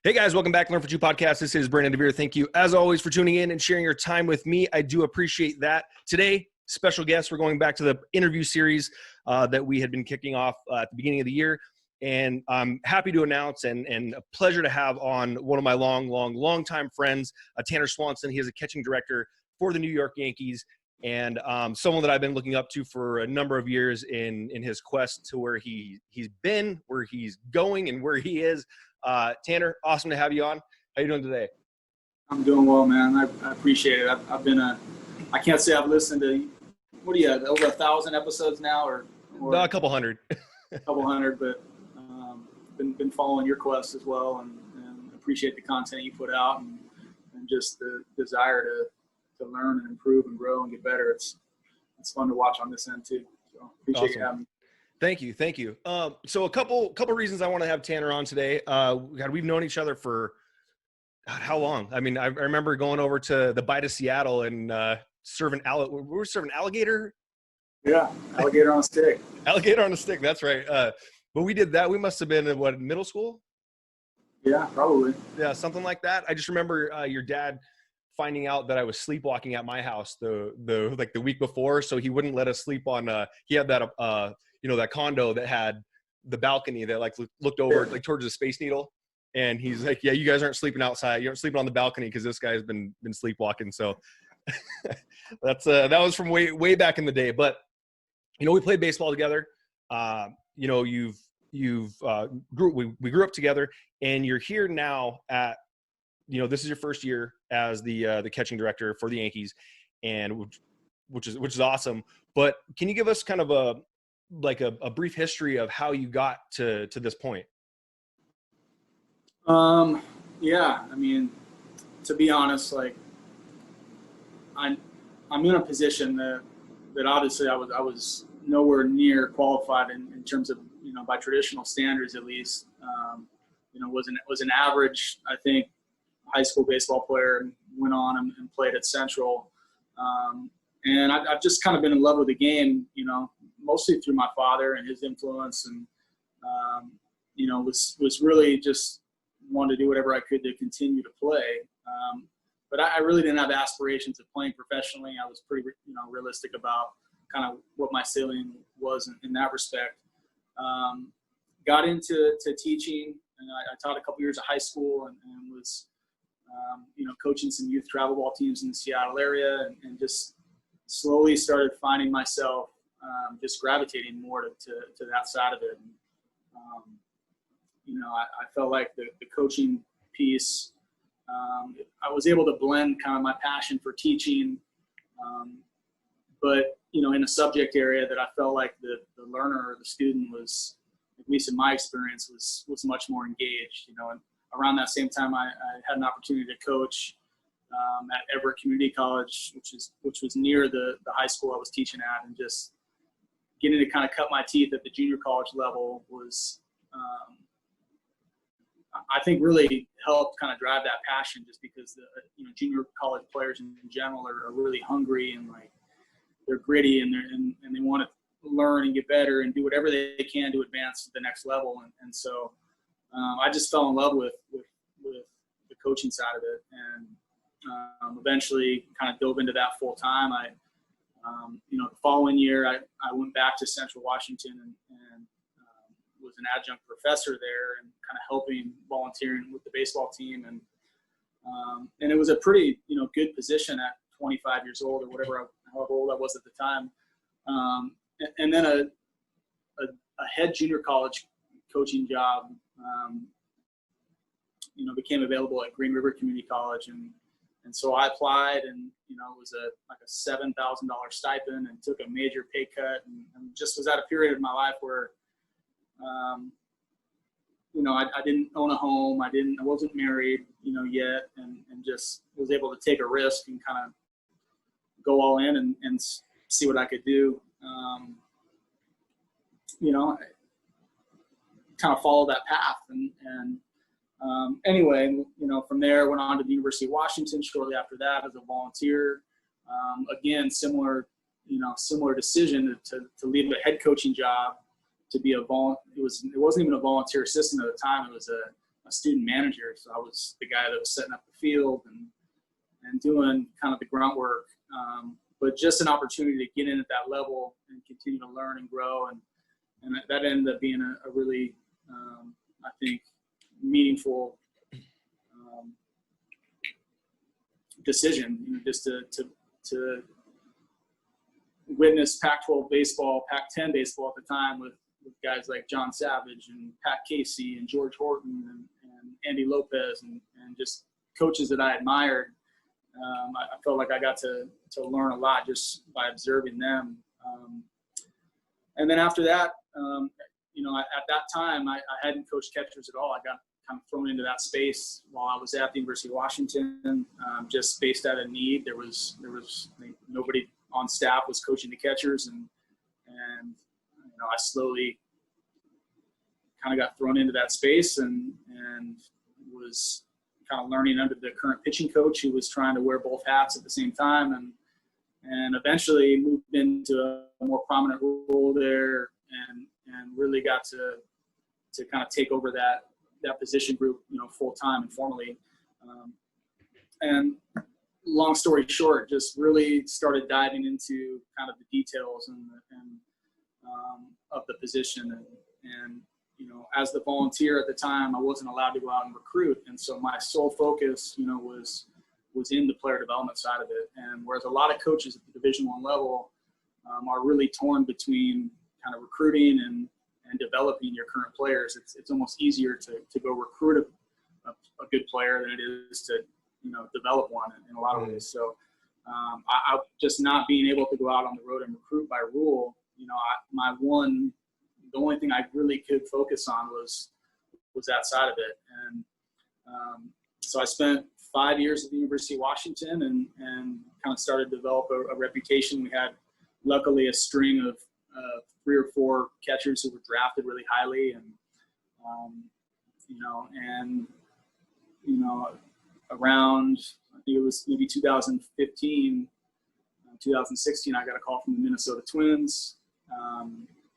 Hey guys, welcome back to Learn for Two podcast. This is Brandon DeVere. Thank you as always for tuning in and sharing your time with me. I do appreciate that. Today, special guest, we're going back to the interview series that we had been kicking off at the beginning of the year. And I'm happy to announce and a pleasure to have on one of my long time friends, Tanner Swanson. He is a catching director for the New York Yankees and someone that I've been looking up to for a number of years in his quest to where he's been, where he's going, and where he is. Tanner, awesome to have you on. How you doing today? I'm doing well, man. I appreciate it. I've been I can't say I've listened to, what do you have, over 1,000 episodes now or No, a couple hundred. A couple hundred, but been following your quest as well and appreciate the content you put out and just the desire to learn and improve and grow and get better. It's fun to watch on this end too. So appreciate Awesome. you having me. Thank you. So a couple reasons I want to have Tanner on today. God, we've known each other for how long? I mean, I remember going over to the Bite of Seattle and serving we were serving alligator. Yeah, alligator on a stick. Alligator on a stick. That's right. But we did that. We must have been in middle school? Yeah, probably. Yeah, something like that. I just remember your dad finding out that I was sleepwalking at my house the week before, so he wouldn't let us sleep on. He had that that condo that had the balcony that looked over towards the Space Needle, and he's like, "Yeah, you guys aren't sleeping outside. You aren't sleeping on the balcony because this guy's been sleepwalking." So that was from way back in the day. But we played baseball together. We grew up together, and you're here now at. This is your first year as the catching director for the Yankees, and which is awesome. But can you give us kind of a brief history of how you got to this point? Yeah, I mean, to be honest, I'm in a position that obviously I was nowhere near qualified in terms of by traditional standards at least. Was an average, I think, high school baseball player and went on and played at Central. And I've just kind of been in love with the game, mostly through my father and his influence, and was really just wanted to do whatever I could to continue to play. But I really didn't have aspirations of playing professionally. I was pretty realistic about kind of what my ceiling was in that respect. Got into teaching, and I taught a couple years of high school and was coaching some youth travel ball teams in the Seattle area, and just slowly started finding myself just gravitating more to that side of it. And, I felt like the coaching piece, I was able to blend kind of my passion for teaching, but, in a subject area that I felt like the learner or the student was, at least in my experience, was much more engaged, and around that same time, I had an opportunity to coach at Everett Community College, which was near the high school I was teaching at, and just getting to kind of cut my teeth at the junior college level was, I think, really helped kind of drive that passion, just because the junior college players in general are really hungry and they're gritty and they want to learn and get better and do whatever they can to advance to the next level, and so. I just fell in love with the coaching side of it, and eventually kind of dove into that full time. The following year, I went back to Central Washington and was an adjunct professor there and kind of helping, volunteering with the baseball team, and it was a pretty good position at 25 years old or however old I was at the time, and then a head junior college coaching job became available at Green River Community College, and so I applied, and it was a $7,000 stipend, and took a major pay cut, and just was at a period of my life where I didn't own a home, I wasn't married yet, and just was able to take a risk and kind of go all in and see what I could do. Kind of follow that path, and anyway, from there went on to the University of Washington shortly after that as a volunteer. Again, similar decision to leave a head coaching job to be it wasn't even a volunteer assistant at the time. It was a a student manager. So I was the guy that was setting up the field and doing kind of the grunt work. But just an opportunity to get in at that level and continue to learn and grow. And that ended up being a really, I think, meaningful decision, just to witness Pac-12 baseball, Pac-10 baseball at the time with guys like John Savage and Pat Casey and George Horton and Andy Lopez and just coaches that I admired. I felt like I got to learn a lot just by observing them. And then after that, at that time, I hadn't coached catchers at all. I got kind of thrown into that space while I was at the University of Washington, just based out of need. There was nobody on staff was coaching the catchers, and I slowly kind of got thrown into that space and was kind of learning under the current pitching coach who was trying to wear both hats at the same time, and eventually moved into a more prominent role there and really got to kind of take over that position group, full time and formally. And long story short, just really started diving into kind of the details and of the position. And as the volunteer at the time, I wasn't allowed to go out and recruit. And so my sole focus, was in the player development side of it. And whereas a lot of coaches at the Division I level are really torn between kind of recruiting and developing your current players, it's almost easier to go recruit a good player than it is to develop one in a lot of ways. So I just not being able to go out on the road and recruit by rule, the only thing I really could focus on was that side of it. And so I spent 5 years at the University of Washington and kind of started to develop a reputation. We had luckily a string of 3 or 4 catchers who were drafted really highly, and around, I think it was maybe 2015, 2016, I got a call from the Minnesota Twins,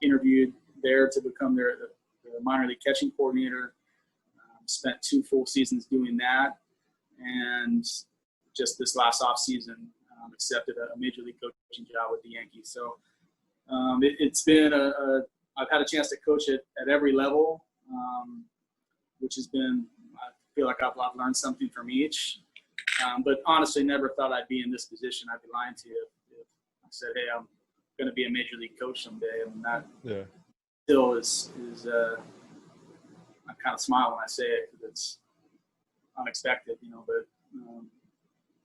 interviewed there to become the minor league catching coordinator, spent 2 full seasons doing that, and just this last off season accepted a major league coaching job with the Yankees. So it's been I've had a chance to coach at every level, which has been, I feel like I've learned something from each. But honestly, never thought I'd be in this position. I'd be lying to you if I said, hey, I'm going to be a major league coach someday. I mean, that still is I kind of smile when I say it because it's unexpected, but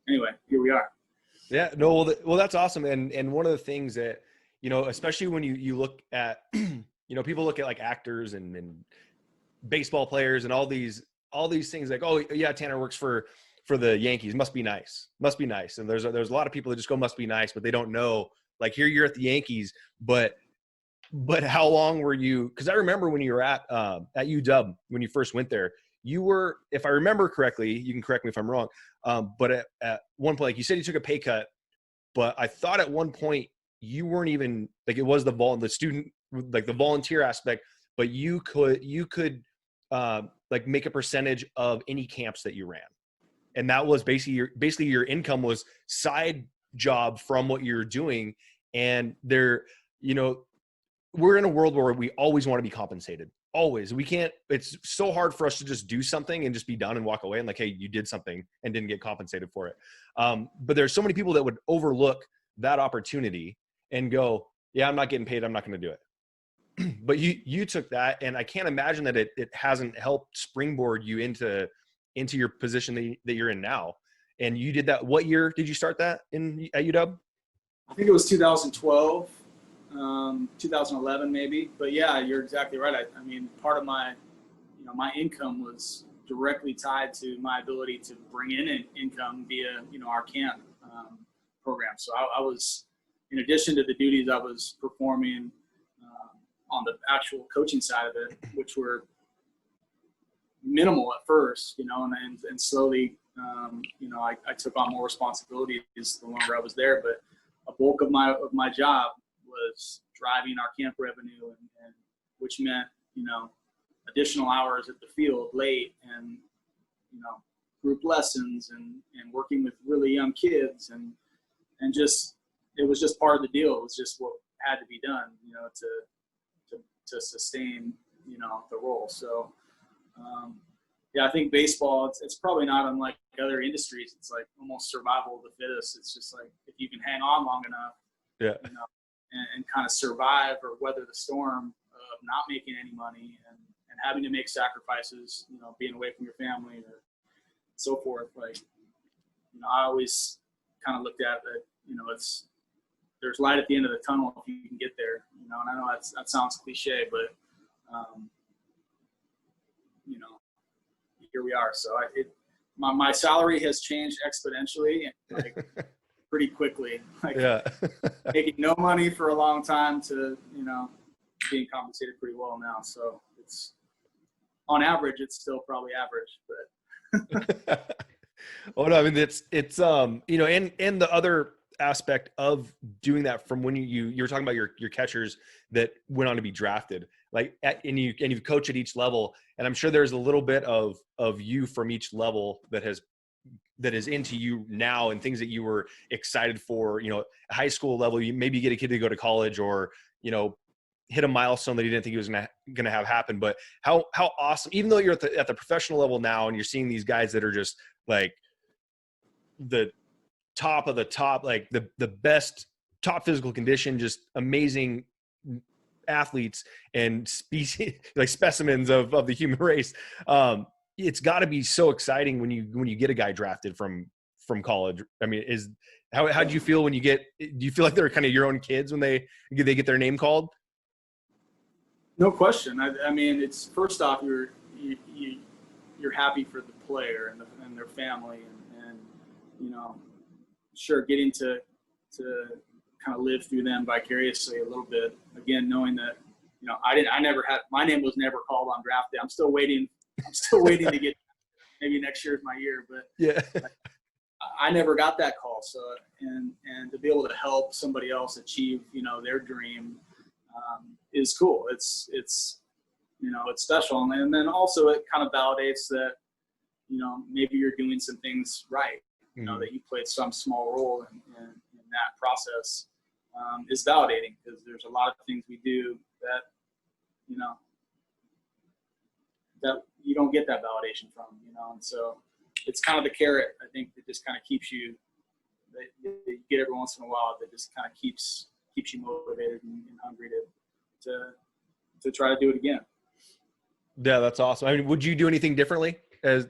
anyway, here we are. Yeah, no, well, that's awesome. And one of the things that, especially when you look at, people look at like actors and baseball players and all these things like, oh yeah, Tanner works for the Yankees. Must be nice. And there's a lot of people that just go, must be nice, but they don't know, like, here you're at the Yankees, but how long were you? Cause I remember when you were at UW, when you first went there, you were, if I remember correctly, you can correct me if I'm wrong. But at one point, like you said, you took a pay cut, but I thought at one point you weren't even, like, it was the student, like the volunteer aspect, but you could like make a percentage of any camps that you ran. And that was basically your income was side job from what you're doing. And we're in a world where we always want to be compensated. Always. We can't, it's so hard for us to just do something and just be done and walk away and like, hey, you did something and didn't get compensated for it. But there's so many people that would overlook that opportunity and go, yeah, I'm not getting paid, I'm not going to do it. But you took that, and I can't imagine that it hasn't helped springboard you into your position that you're in now. And you did that. What year did you start that at UW? I think it was 2012. 2011 maybe, but yeah, you're exactly right. I mean, part of my income was directly tied to my ability to bring in an income via, our camp program. So I was, in addition to the duties I was performing on the actual coaching side of it, which were minimal at first, and slowly, I took on more responsibilities the longer I was there, but a bulk of my job was driving our camp revenue, and which meant, additional hours at the field late, and, you know, group lessons and working with really young kids, and just, it was just part of the deal. It was just what had to be done, you know, to sustain, you know, the role. So, yeah, I think baseball, it's probably not unlike other industries. It's like almost survival of the fittest. It's just like, if you can hang on long enough, you know, and kind of survive or weather the storm of not making any money and having to make sacrifices, you know, being away from your family or so forth. Like, you know, I always kind of looked at that, you know, there's light at the end of the tunnel if you can get there, you know, and I know that sounds cliche, but, you know, here we are. So my salary has changed exponentially, like pretty quickly, like making no money for a long time to, you know, being compensated pretty well now. So it's, on average, it's still probably average, but. Oh no, I mean, it's you know, and the other aspect of doing that, from when you were talking about your catchers that went on to be drafted, like and you coach at each level, and I'm sure there's a little bit of you from each level that is into you now, and things that you were excited for, you know, high school level. You maybe get a kid to go to college, or, you know, hit a milestone that he didn't think he was going to have happen. But how awesome, even though you're at the professional level now, and you're seeing these guys that are just like the top of the top, like the best, top physical condition, just amazing athletes and species, like specimens of the human race. It's got to be so exciting when you get a guy drafted from college. I mean, how do you feel when do you feel like they're kind of your own kids when they get their name called? No question. I mean, it's, first off, you're happy for the player and their family, and you know, sure, getting to kind of live through them vicariously a little bit. Again, knowing that, you know, my name was never called on draft day. I'm still waiting to get, maybe next year is my year, but yeah, I never got that call. So, and to be able to help somebody else achieve, you know, their dream, is cool. It's, you know, it's special. And then also it kind of validates that, you know, maybe you're doing some things right, you know, that you played some small role in that process, is validating, because there's a lot of things we do that, you know, that you don't get that validation from, you know. And so it's kind of the carrot, I think, that just kind of keeps you, that you get every once in a while, that just kind of keeps you motivated and hungry to try to do it again. Yeah, that's awesome. I mean, would you do anything differently as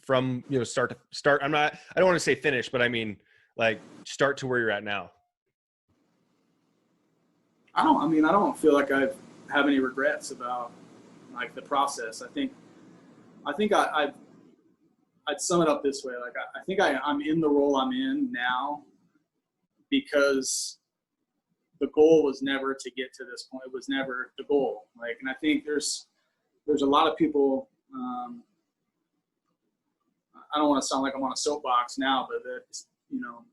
from, you know, start? I don't want to say finish, but I mean, like, start to where you're at now. I don't feel like I have any regrets about, like, the process. I think I'd sum it up this way. Like, I think I'm in the role I'm in now because the goal was never to get to this point. It was never the goal. Like, and I think there's a lot of people, I don't want to sound like I'm on a soapbox now, but that, you know,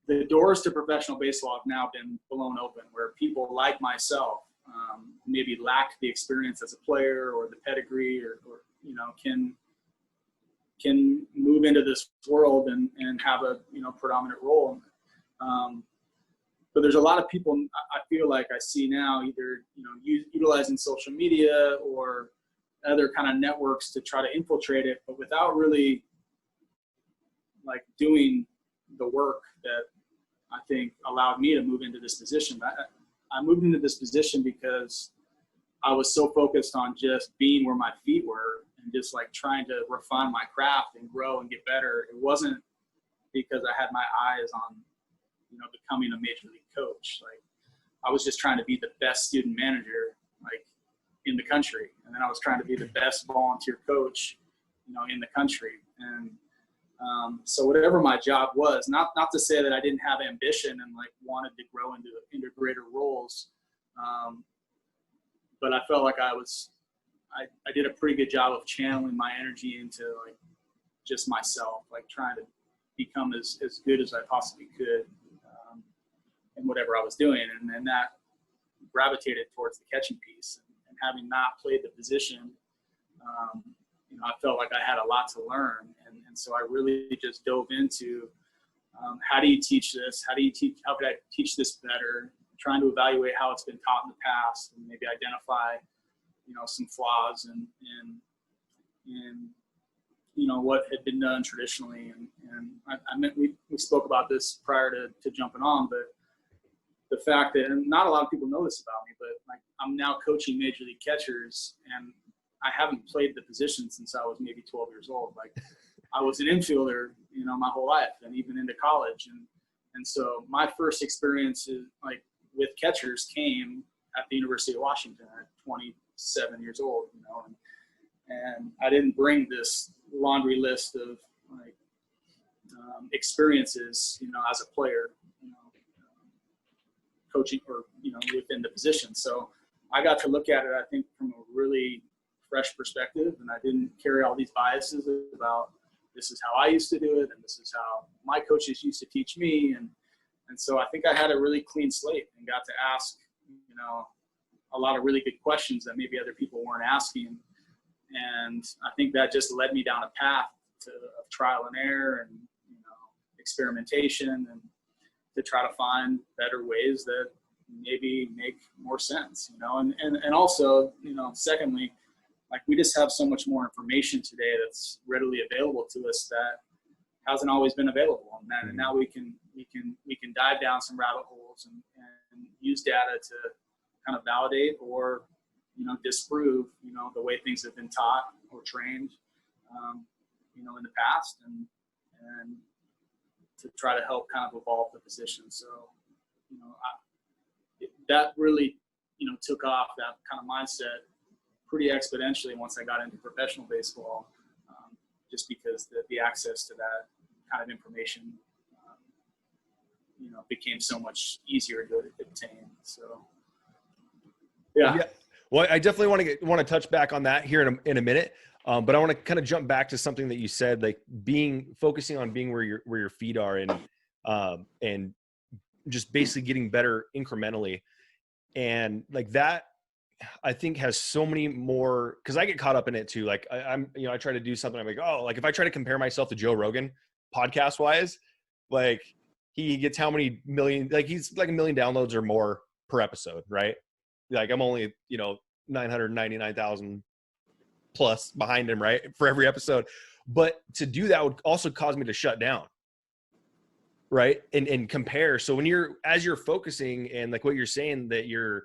the doors to professional baseball have now been blown open, where people like myself, maybe lacked the experience as a player or the pedigree, or you know, can move into this world and have a, you know, predominant role. But there's a lot of people, I feel like I see now, either, you know, utilizing social media or other kind of networks to try to infiltrate it, but without really, like, doing the work that I think allowed me to move into this position. I moved into this position because I was so focused on just being where my feet were and just, like, trying to refine my craft and grow and get better. It wasn't because I had my eyes on, you know, becoming a major league coach. Like, I was just trying to be the best student manager, like, in the country. And then I was trying to be the best volunteer coach, you know, in the country. And so whatever my job was, not to say that I didn't have ambition and, like, wanted to grow into greater roles. But I felt like I did a pretty good job of channeling my energy into, like, just myself, like, trying to become as good as I possibly could, in whatever I was doing. And that gravitated towards the catching piece and having not played the position, I felt like I had a lot to learn. And so I really just dove into how do you teach this? How could I teach this better? Trying to evaluate how it's been taught in the past and maybe identify, some flaws and what had been done traditionally. And I meant we spoke about this prior to jumping on, but the fact that, and not a lot of people know this about me, but like I'm now coaching major league catchers, and I haven't played the position since I was maybe 12 years old. Like I was an infielder, my whole life and even into college. And so my first experiences like with catchers came at the University of Washington at 27 years old, and I didn't bring this laundry list of like experiences, as a player, coaching or, within the position. So I got to look at it, I think, from a really fresh perspective, and I didn't carry all these biases about this is how I used to do it and this is how my coaches used to teach me. And so I think I had a really clean slate and got to ask, a lot of really good questions that maybe other people weren't asking. And I think that just led me down a path of trial and error and, experimentation, and to try to find better ways that maybe make more sense, and also, secondly, like we just have so much more information today that's readily available to us that hasn't always been available. And now we can dive down some rabbit holes and use data to kind of validate or, disprove, the way things have been taught or trained, in the past, and to try to help kind of evolve the position. So, that really, took off, that kind of mindset pretty exponentially once I got into professional baseball, just because the access to that kind of information, became so much easier to obtain. So, yeah. Well, I definitely want to touch back on that here in a minute. But I want to kind of jump back to something that you said, like focusing on being where your feet are, and just basically getting better incrementally. And like that, I think has so many more, cause I get caught up in it too. Like I try to do something. I'm like, oh, like if I try to compare myself to Joe Rogan podcast wise, like he gets how many million, like he's like 1 million downloads or more per episode. Right. Like I'm only, 999,000 plus behind him, right, for every episode. But to do that would also cause me to shut down, right, and compare. So when as you're focusing, and like what you're saying, that you're,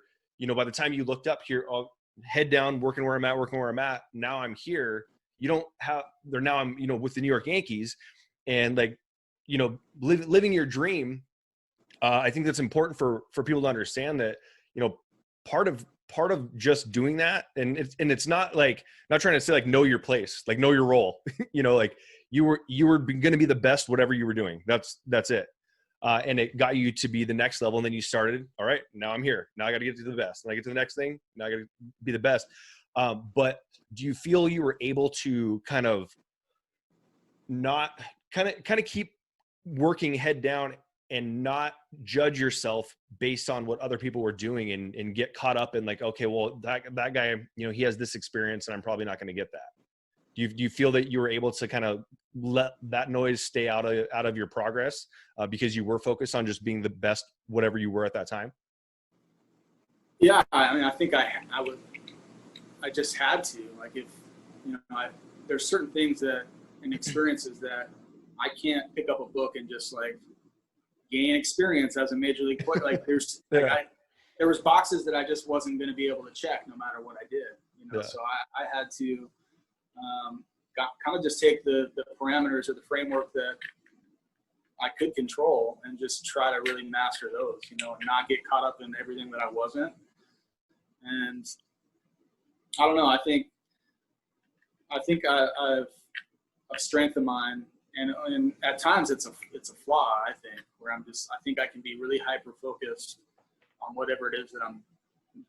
by the time you looked up here, I'll head down, working where I'm at, now I'm here. You don't have there now. I'm, with the New York Yankees, and like, living your dream. I think that's important for people to understand that, part of just doing that, and it's not like, not trying to say like know your place, like know your role, like you were going to be the best whatever you were doing. That's it. And it got you to be the next level, and then you started, all right, now I'm here, now I got to get to the best, and I get to the next thing, now I got to be the best. But do you feel you were able to kind of not kind of keep working head down and not judge yourself based on what other people were doing, and get caught up in like, okay, well that guy, he has this experience and I'm probably not going to get that. Do you feel that you were able to kind of let that noise stay out of your progress, because you were focused on just being the best, whatever you were at that time? Yeah. I mean, I think I just had to, like, if, there's certain things and experiences that I can't pick up a book and just like gain experience as a major league player. Like there's, there was boxes that I just wasn't going to be able to check no matter what I did, so I had to kind of just take the parameters or the framework that I could control and just try to really master those, and not get caught up in everything that I wasn't. And I don't know, I think I've a strength of mine, and at times it's a flaw, I think, where I think I can be really hyper focused on whatever it is that I'm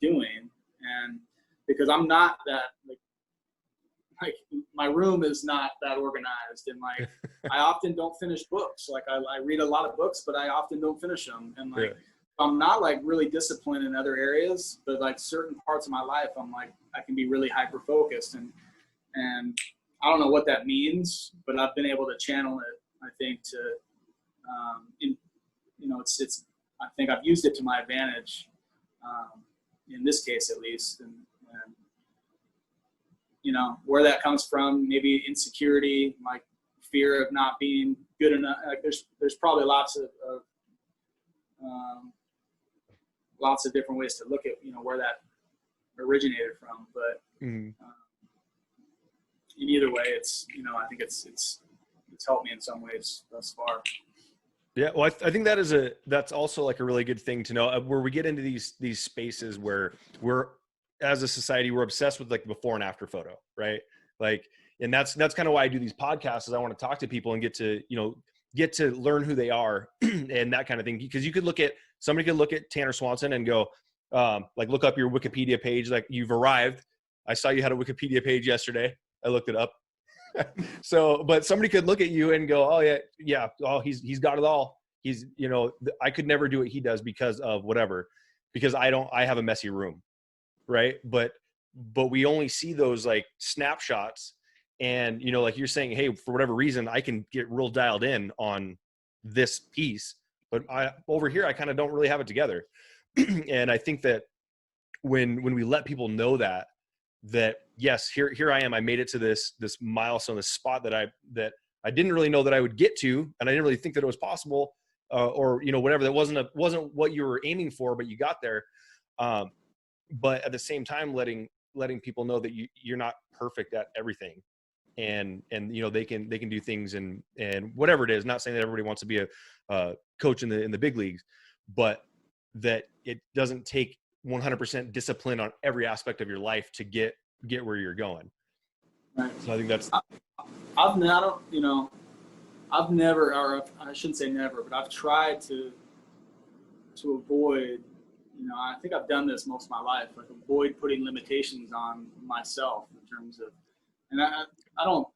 doing, and because I'm not that like my room is not that organized, and like I often don't finish books. Like I read a lot of books, but I often don't finish them, and like I'm not like really disciplined in other areas, but like certain parts of my life, I'm like, I can be really hyper focused, and I don't know what that means, but I've been able to channel it, I think, to, I think I've used it to my advantage, in this case at least, and where that comes from, maybe insecurity, like fear of not being good enough. Like there's probably lots of different ways to look at, where that originated from, but in either way, it's, I think it's helped me in some ways thus far. Yeah, well, I think that's also like a really good thing to know, where we get into these spaces where we're, as a society, we're obsessed with like before and after photo, right? Like, and that's kind of why I do these podcasts, is I want to talk to people and get to learn who they are and that kind of thing. Because somebody could look at Tanner Swanson and go, like, look up your Wikipedia page, like, you've arrived. I saw you had a Wikipedia page yesterday. I looked it up. So, but somebody could look at you and go, oh yeah. Oh, he's got it all. He's, I could never do what he does because of whatever, because I have a messy room. Right. But we only see those like snapshots, and, like you're saying, hey, for whatever reason, I can get real dialed in on this piece, but over here, I kind of don't really have it together. And I think that when we let people know that yes, here I am, I made it to this milestone, this spot that I didn't really know that I would get to, and I didn't really think that it was possible, or whatever, that wasn't what you were aiming for, but you got there. But at the same time, letting people know that you're not perfect at everything, and they can do things and whatever it is. Not saying that everybody wants to be a coach in the big leagues, but that it doesn't take 100% discipline on every aspect of your life to get where you're going. Right. So I think that's. I've never, or I shouldn't say never, but I've tried to avoid. I think I've done this most of my life, like avoid putting limitations on myself in terms of, and I hope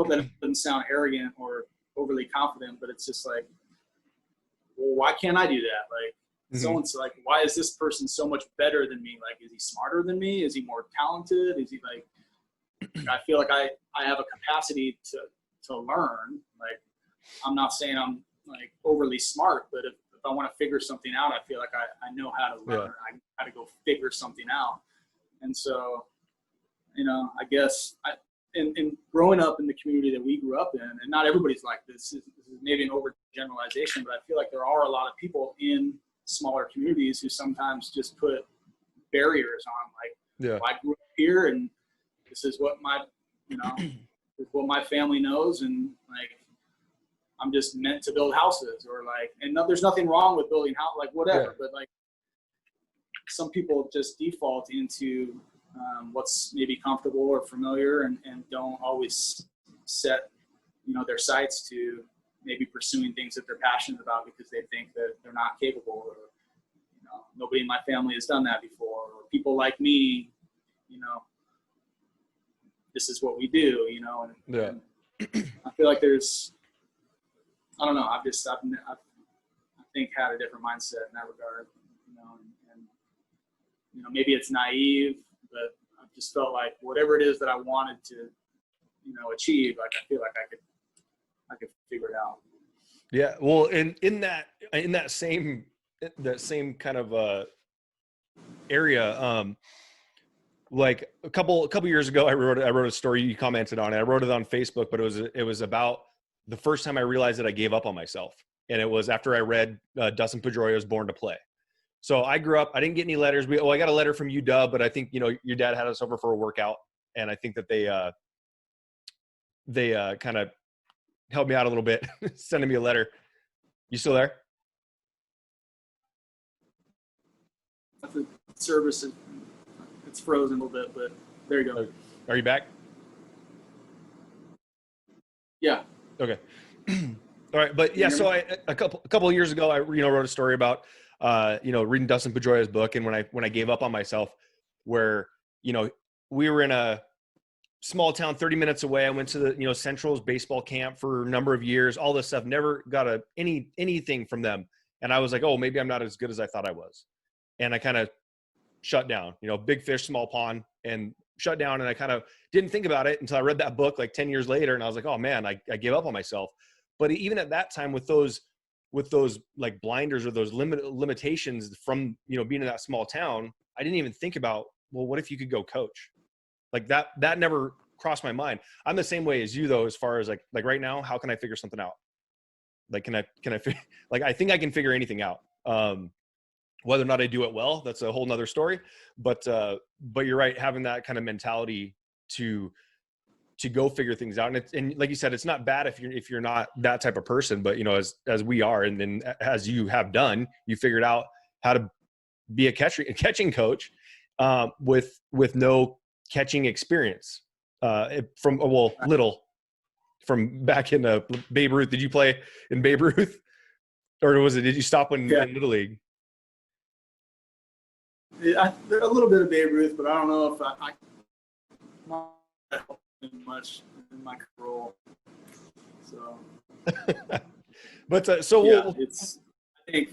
that doesn't sound arrogant or overly confident, but it's just like, well, why can't I do that? Like, someone's like, why is this person so much better than me? Like, is he smarter than me? Is he more talented? Is he like I feel like I have a capacity to learn. Like, I'm not saying I'm like overly smart, but if I want to figure something out, I feel like I know how to learn. I got to go figure something out. And so, I guess in growing up in the community that we grew up in, and not everybody's like this, this is maybe an overgeneralization, but I feel like there are a lot of people in smaller communities who sometimes just put barriers on, like, well, I grew up here and this is what my, this is what my family knows, and like, I'm just meant to build houses, or like, and there's nothing wrong with building house, like whatever, but like some people just default into what's maybe comfortable or familiar, and don't always set, their sights to maybe pursuing things that they're passionate about because they think that they're not capable, or, nobody in my family has done that before, or people like me, this is what we do, and I feel like there's, I don't know, I think had a different mindset in that regard, and maybe it's naive, but I just felt like whatever it is that I wanted to, achieve, like I feel like I could figure it out. Yeah. Well, in that same kind of area, like a couple years ago, I wrote a story. You commented on it. I wrote it on Facebook, but it was about the first time I realized that I gave up on myself, and it was after I read Dustin Pedroia's Born to Play. So I grew up. I didn't get any letters. I got a letter from UW, but I think your dad had us over for a workout, and I think that they kind of helped me out a little bit, sending me a letter. You still there? The service it's frozen a little bit, but there you go. Are you back? Yeah. Okay. All right. But yeah, so a couple of years ago, I wrote a story about reading Dustin Pedroia's book, and when I gave up on myself, where we were in a small town 30 minutes away. I went to the Central's baseball camp for a number of years, all this stuff, never got anything from them. And I was like, oh, maybe I'm not as good as I thought I was. And I kind of shut down, big fish, small pond, and shut down. And I kind of didn't think about it until I read that book like 10 years later. And I was like, oh man, I gave up on myself. But even at that time with those like blinders or those limitations from, being in that small town, I didn't even think about, well, what if you could go coach? Like that never crossed my mind. I'm the same way as you though, as far as like right now, how can I figure something out? Like, can I like, I think I can figure anything out. Whether or not I do it well, that's a whole nother story. But you're right, having that kind of mentality to go figure things out. And like you said, it's not bad if you're not that type of person, but as we are, and then as you have done, you figured out how to be a catching coach with no catching experience from back in Babe Ruth. Did you play in Babe Ruth, or did you stop in Little League? Yeah, a little bit of Babe Ruth, but I don't know if I much in my role. So, but it's. I think.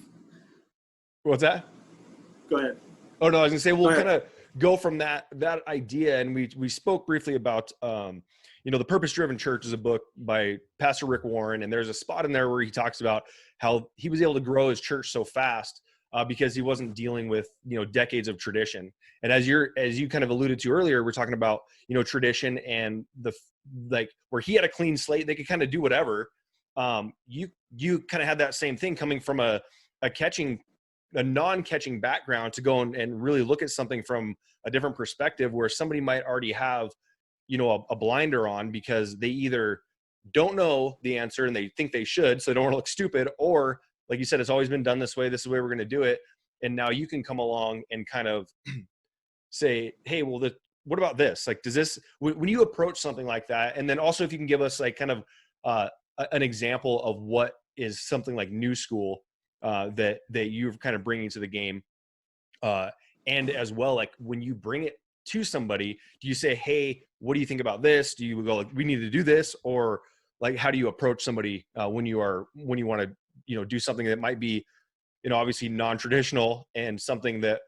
What's that? Go ahead. Oh no, I was gonna say we'll kind of go from that idea, and we spoke briefly about The Purpose Driven Church is a book by Pastor Rick Warren, and there's a spot in there where he talks about how he was able to grow his church so fast because he wasn't dealing with decades of tradition. And as you kind of alluded to earlier, we're talking about tradition and where he had a clean slate, they could kind of do whatever. You kind of had that same thing coming from a non-catching background to go and really look at something from a different perspective, where somebody might already have a blinder on because they either don't know the answer and they think they should, so they don't want to look stupid, or like you said, it's always been done this way. This is the way we're going to do it. And now you can come along and kind of say, hey, well, what about this? Like, when you approach something like that, and then also if you can give us like kind of an example of what is something like new school that you're kind of bringing to the game. And as well, like when you bring it to somebody, do you say, hey, what do you think about this? Do you go like, we need to do this? Or like, how do you approach somebody when you want to, do something that might be, obviously non-traditional and something that,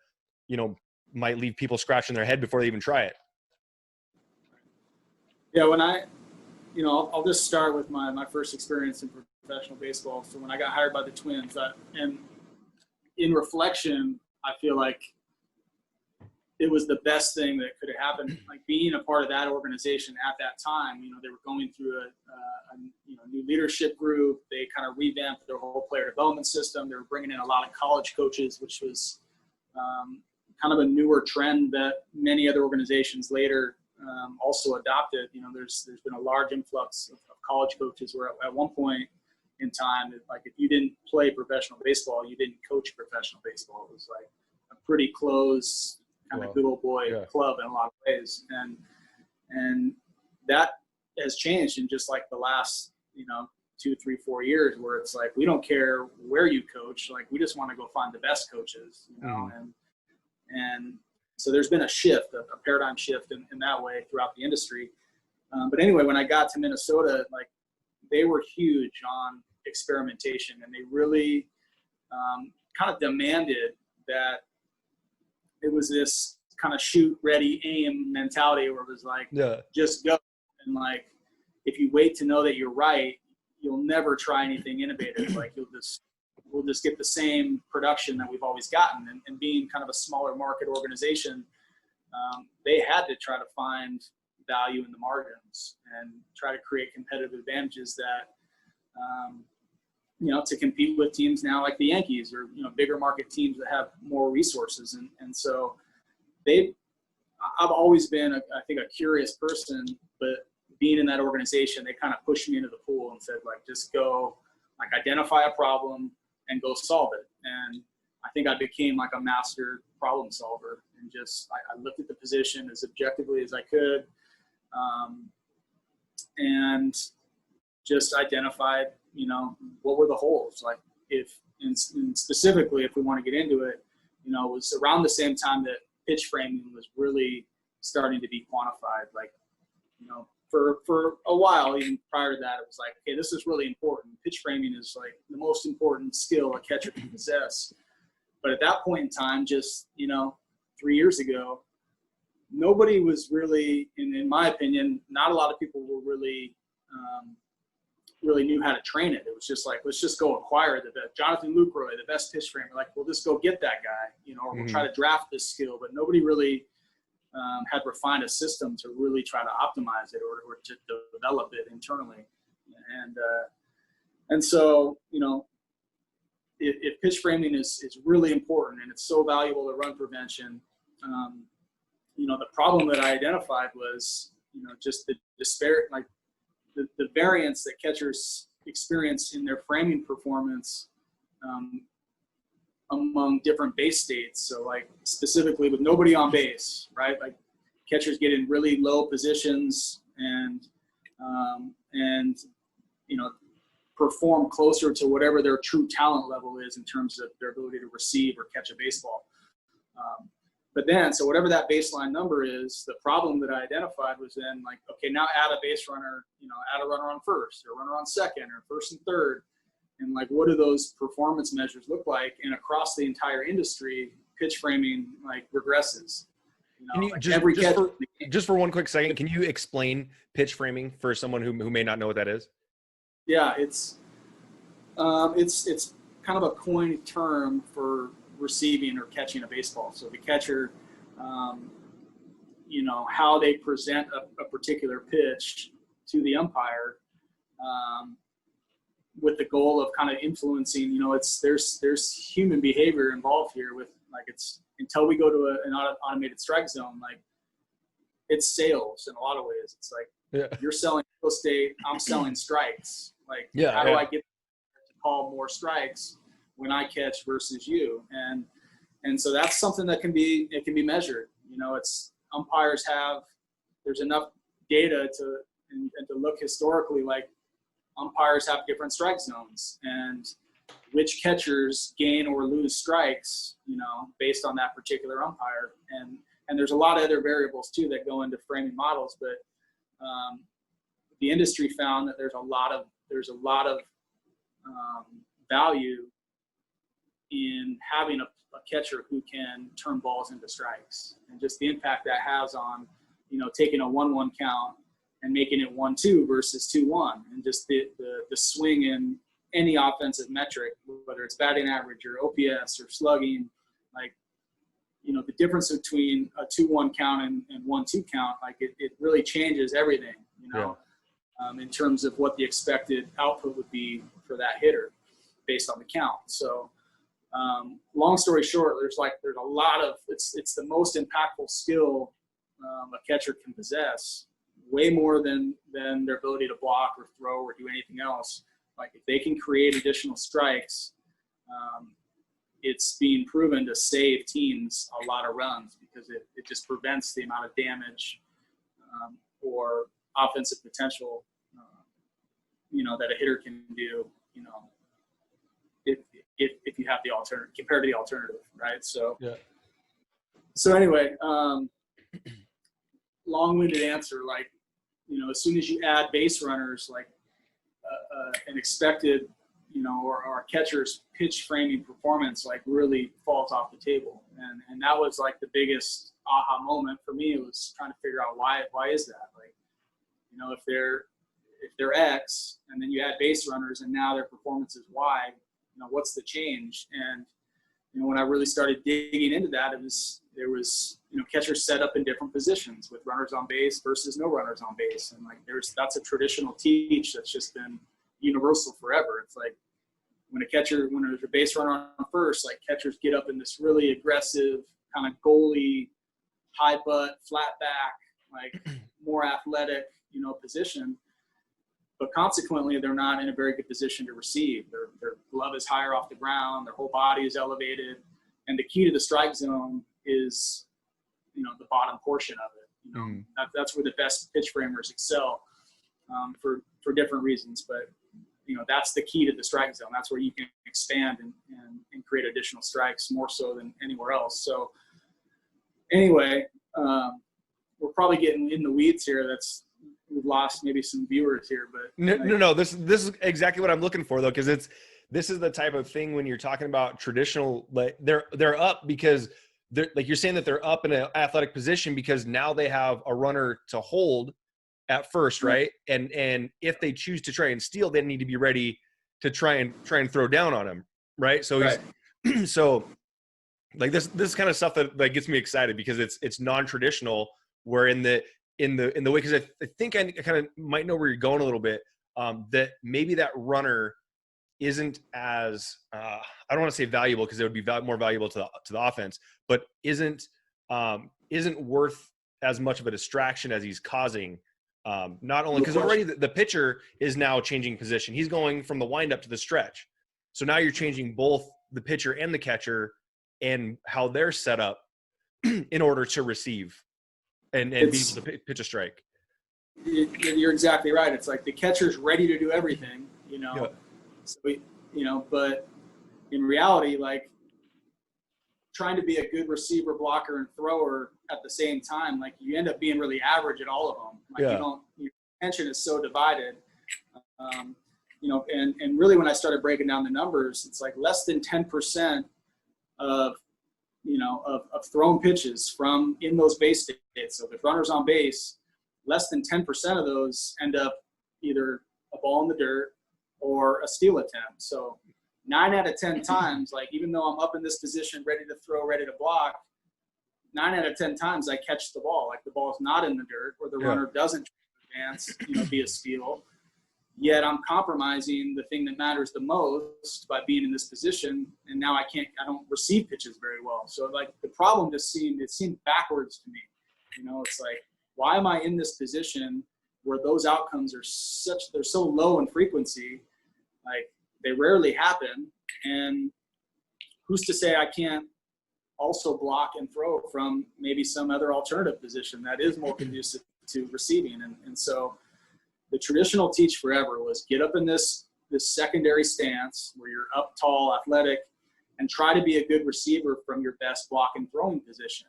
might leave people scratching their head before they even try it? Yeah. When I'll just start with my first experience in professional baseball. So when I got hired by the Twins, and in reflection, I feel like it was the best thing that could have happened. Like being a part of that organization at that time, they were going through a new leadership group. They kind of revamped their whole player development system. They were bringing in a lot of college coaches, which was kind of a newer trend that many other organizations later also adopted. There's been a large influx of college coaches where at one point in time, like if you didn't play professional baseball, you didn't coach professional baseball. It was like a pretty close kind of good old boy club in a lot of ways. And that has changed in just like the last, 2, 3, 4 years, where it's like, we don't care where you coach. Like, we just want to go find the best coaches, and so there's been a shift, a paradigm shift in that way throughout the industry. But anyway, when I got to Minnesota, like they were huge on experimentation, and they really kind of demanded that it was this kind of shoot, ready, aim mentality where it was like, just go. And like, if you wait to know that you're right, you'll never try anything innovative. Like we'll just get the same production that we've always gotten. And being kind of a smaller market organization, they had to try to find value in the margins and try to create competitive advantages that, to compete with teams now like the Yankees or, bigger market teams that have more resources. And so I've always been, I think, a curious person, but being in that organization, they kind of pushed me into the pool and said, like, just go, like, identify a problem and go solve it. And I think I became like a master problem solver, and just, I looked at the position as objectively as I could, and just identified, what were the holes? Like and specifically, if we want to get into it, it was around the same time that pitch framing was really starting to be quantified. Like, for a while, even prior to that, it was like, okay, this is really important. Pitch framing is like the most important skill a catcher can possess. But at that point in time, just, 3 years ago, nobody was really, in my opinion, not a lot of people were really knew how to train it. It was just like, let's just go acquire the Jonathan Lucroy, the best pitch framer. Like, we'll just go get that guy, or we'll try to draft this skill. But nobody really had refined a system to really try to optimize it or to develop it internally. And so, if pitch framing is really important and it's so valuable to run prevention, the problem that I identified was, just the disparate, like the variance that catchers experience in their framing performance among different base states. So like specifically with nobody on base, right? Like catchers get in really low positions and perform closer to whatever their true talent level is in terms of their ability to receive or catch a baseball. But then, so whatever that baseline number is, the problem that I identified was then like, okay, now add a base runner, add a runner on first or runner on second or first and third. And like, what do those performance measures look like? And across the entire industry, pitch framing like regresses. Can you like just for one quick second, can you explain pitch framing for someone who may not know what that is? Yeah, it's kind of a coined term for receiving or catching a baseball. So the catcher, how they present a particular pitch to the umpire, with the goal of kind of influencing, there's human behavior involved here with like, it's until we go to an automated strike zone, like it's sales in a lot of ways. It's like, you're selling real estate, I'm selling strikes. Like, how do I get to call more strikes when I catch versus you? And so that's something that can be measured. It's umpires there's enough data to look historically, like umpires have different strike zones and which catchers gain or lose strikes, based on that particular umpire. And there's a lot of other variables too that go into framing models, but the industry found that there's a lot of value in having a catcher who can turn balls into strikes, and just the impact that has on, taking a 1-1 count and making it 1-2 versus 2-1, and just the swing in any offensive metric, whether it's batting average or OPS or slugging, like, the difference between a 2-1 count and 1-2 count, like it really changes everything, in terms of what the expected output would be for that hitter based on the count. So, long story short, there's a lot of, it's the most impactful skill a catcher can possess, way more than their ability to block or throw or do anything else. Like if they can create additional strikes, it's being proven to save teams a lot of runs because it just prevents the amount of damage or offensive potential, that a hitter can do, if you have the alternative compared to the alternative, right? So, So anyway, long-winded answer, like, as soon as you add base runners, like an expected, or a catcher's pitch framing performance, like really falls off the table. And that was like the biggest aha moment for me. It was trying to figure out why is that? Like, if they're X and then you add base runners and now their performance is Y, what's the change? And, when I really started digging into that, there was catchers set up in different positions with runners on base versus no runners on base. And like, that's a traditional teach that's just been universal forever. It's like when there's a base runner on first, like catchers get up in this really aggressive kind of goalie, high butt, flat back, like more athletic, position. But consequently, they're not in a very good position to receive. Their glove is higher off the ground. Their whole body is elevated. And the key to the strike zone is, the bottom portion of it. That's where the best pitch framers excel for different reasons. But, that's the key to the strike zone. That's where you can expand and create additional strikes more so than anywhere else. So anyway, we're probably getting in the weeds here. That's we've lost maybe some viewers here, but no. This is exactly what I'm looking for, though, because this is the type of thing when you're talking about traditional. Like they're up because they're, like you're saying, that they're up in an athletic position because now they have a runner to hold at first, right? And if they choose to try and steal, they need to be ready to try and throw down on him, right? So so like this kind of stuff that gets me excited because it's non-traditional. Where in the way, because I think I kind of might know where you're going a little bit. That maybe that runner isn't as I don't want to say valuable, because it would be more valuable to the offense, but isn't worth as much of a distraction as he's causing. Not only because already the pitcher is now changing position. He's going from the windup to the stretch. So now you're changing both the pitcher and the catcher and how they're set up in order to receive and be able to pitch a strike. You're exactly right. It's like the catcher's ready to do everything, Yeah. So but in reality, like trying to be a good receiver, blocker, and thrower at the same time, like you end up being really average at all of them. Like your attention is so divided. And really when I started breaking down the numbers, it's like less than 10% of thrown pitches from in those base states. So if runners on base, less than 10% of those end up either a ball in the dirt or a steal attempt. So 9 out of 10 times, like even though I'm up in this position, ready to throw, ready to block, 9 out of 10 times I catch the ball. Like the ball's not in the dirt, or the runner doesn't advance, be a steal. Yet I'm compromising the thing that matters the most by being in this position, and now I don't receive pitches very well. So like the problem it seemed backwards to me. It's like, why am I in this position where those outcomes are they're so low in frequency, like they rarely happen, and who's to say I can't also block and throw from maybe some other alternative position that is more conducive to receiving. And so the traditional teach forever was get up in this secondary stance where you're up tall, athletic, and try to be a good receiver from your best block and throwing position.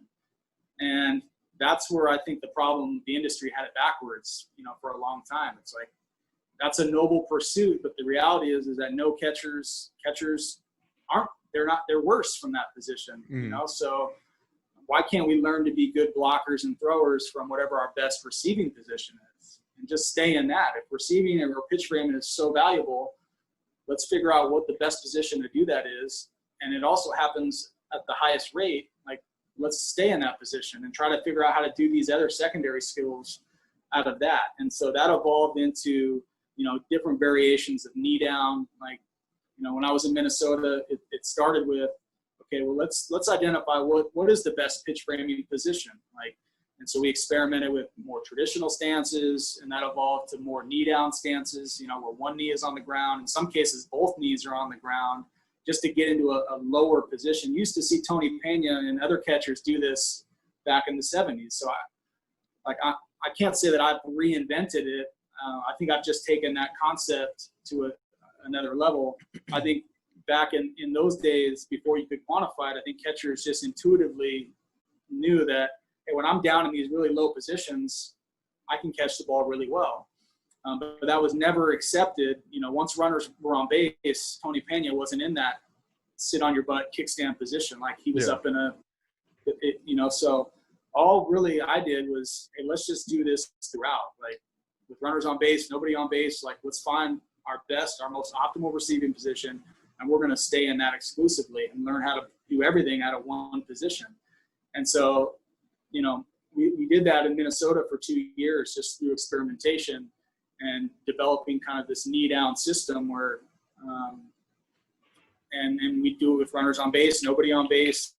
And that's where I think the problem, the industry had it backwards, for a long time. It's like, that's a noble pursuit, but the reality is that no catchers they're worse from that position, So why can't we learn to be good blockers and throwers from whatever our best receiving position is, and just stay in that? If receiving or pitch framing is so valuable, let's figure out what the best position to do that is. And it also happens at the highest rate. Like, let's stay in that position and try to figure out how to do these other secondary skills out of that. And so that evolved into, different variations of knee down. Like, when I was in Minnesota, it started with, okay, well, let's identify what is the best pitch framing position. Like, and so we experimented with more traditional stances, and that evolved to more knee down stances, where one knee is on the ground. In some cases, both knees are on the ground, just to get into a lower position. Used to see Tony Pena and other catchers do this back in the 70s. So I can't say that I've reinvented it. I think I've just taken that concept to another level. I think back in those days, before you could quantify it, I think catchers just intuitively knew that, hey, when I'm down in these really low positions, I can catch the ball really well. But that was never accepted. Once runners were on base, Tony Pena wasn't in that sit on your butt kickstand position. Like, he was up in so all really I did was, hey, let's just do this throughout. Like, with runners on base, nobody on base, like, let's find our most optimal receiving position, and we're going to stay in that exclusively and learn how to do everything out of one position. And so, we did that in Minnesota for 2 years, just through experimentation and developing kind of this knee down system where, and we do it with runners on base, nobody on base.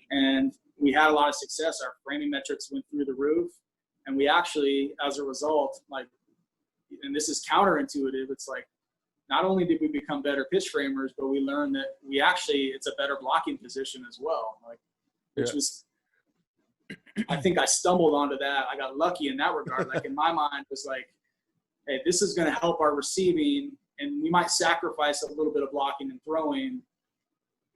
And we had a lot of success. Our framing metrics went through the roof. And we actually, as a result, like, and this is counterintuitive, it's like, not only did we become better pitch framers, but we learned that it's a better blocking position as well. Like, which was, I think I stumbled onto that. I got lucky in that regard. Like, in my mind, it was like, hey, this is going to help our receiving, and we might sacrifice a little bit of blocking and throwing,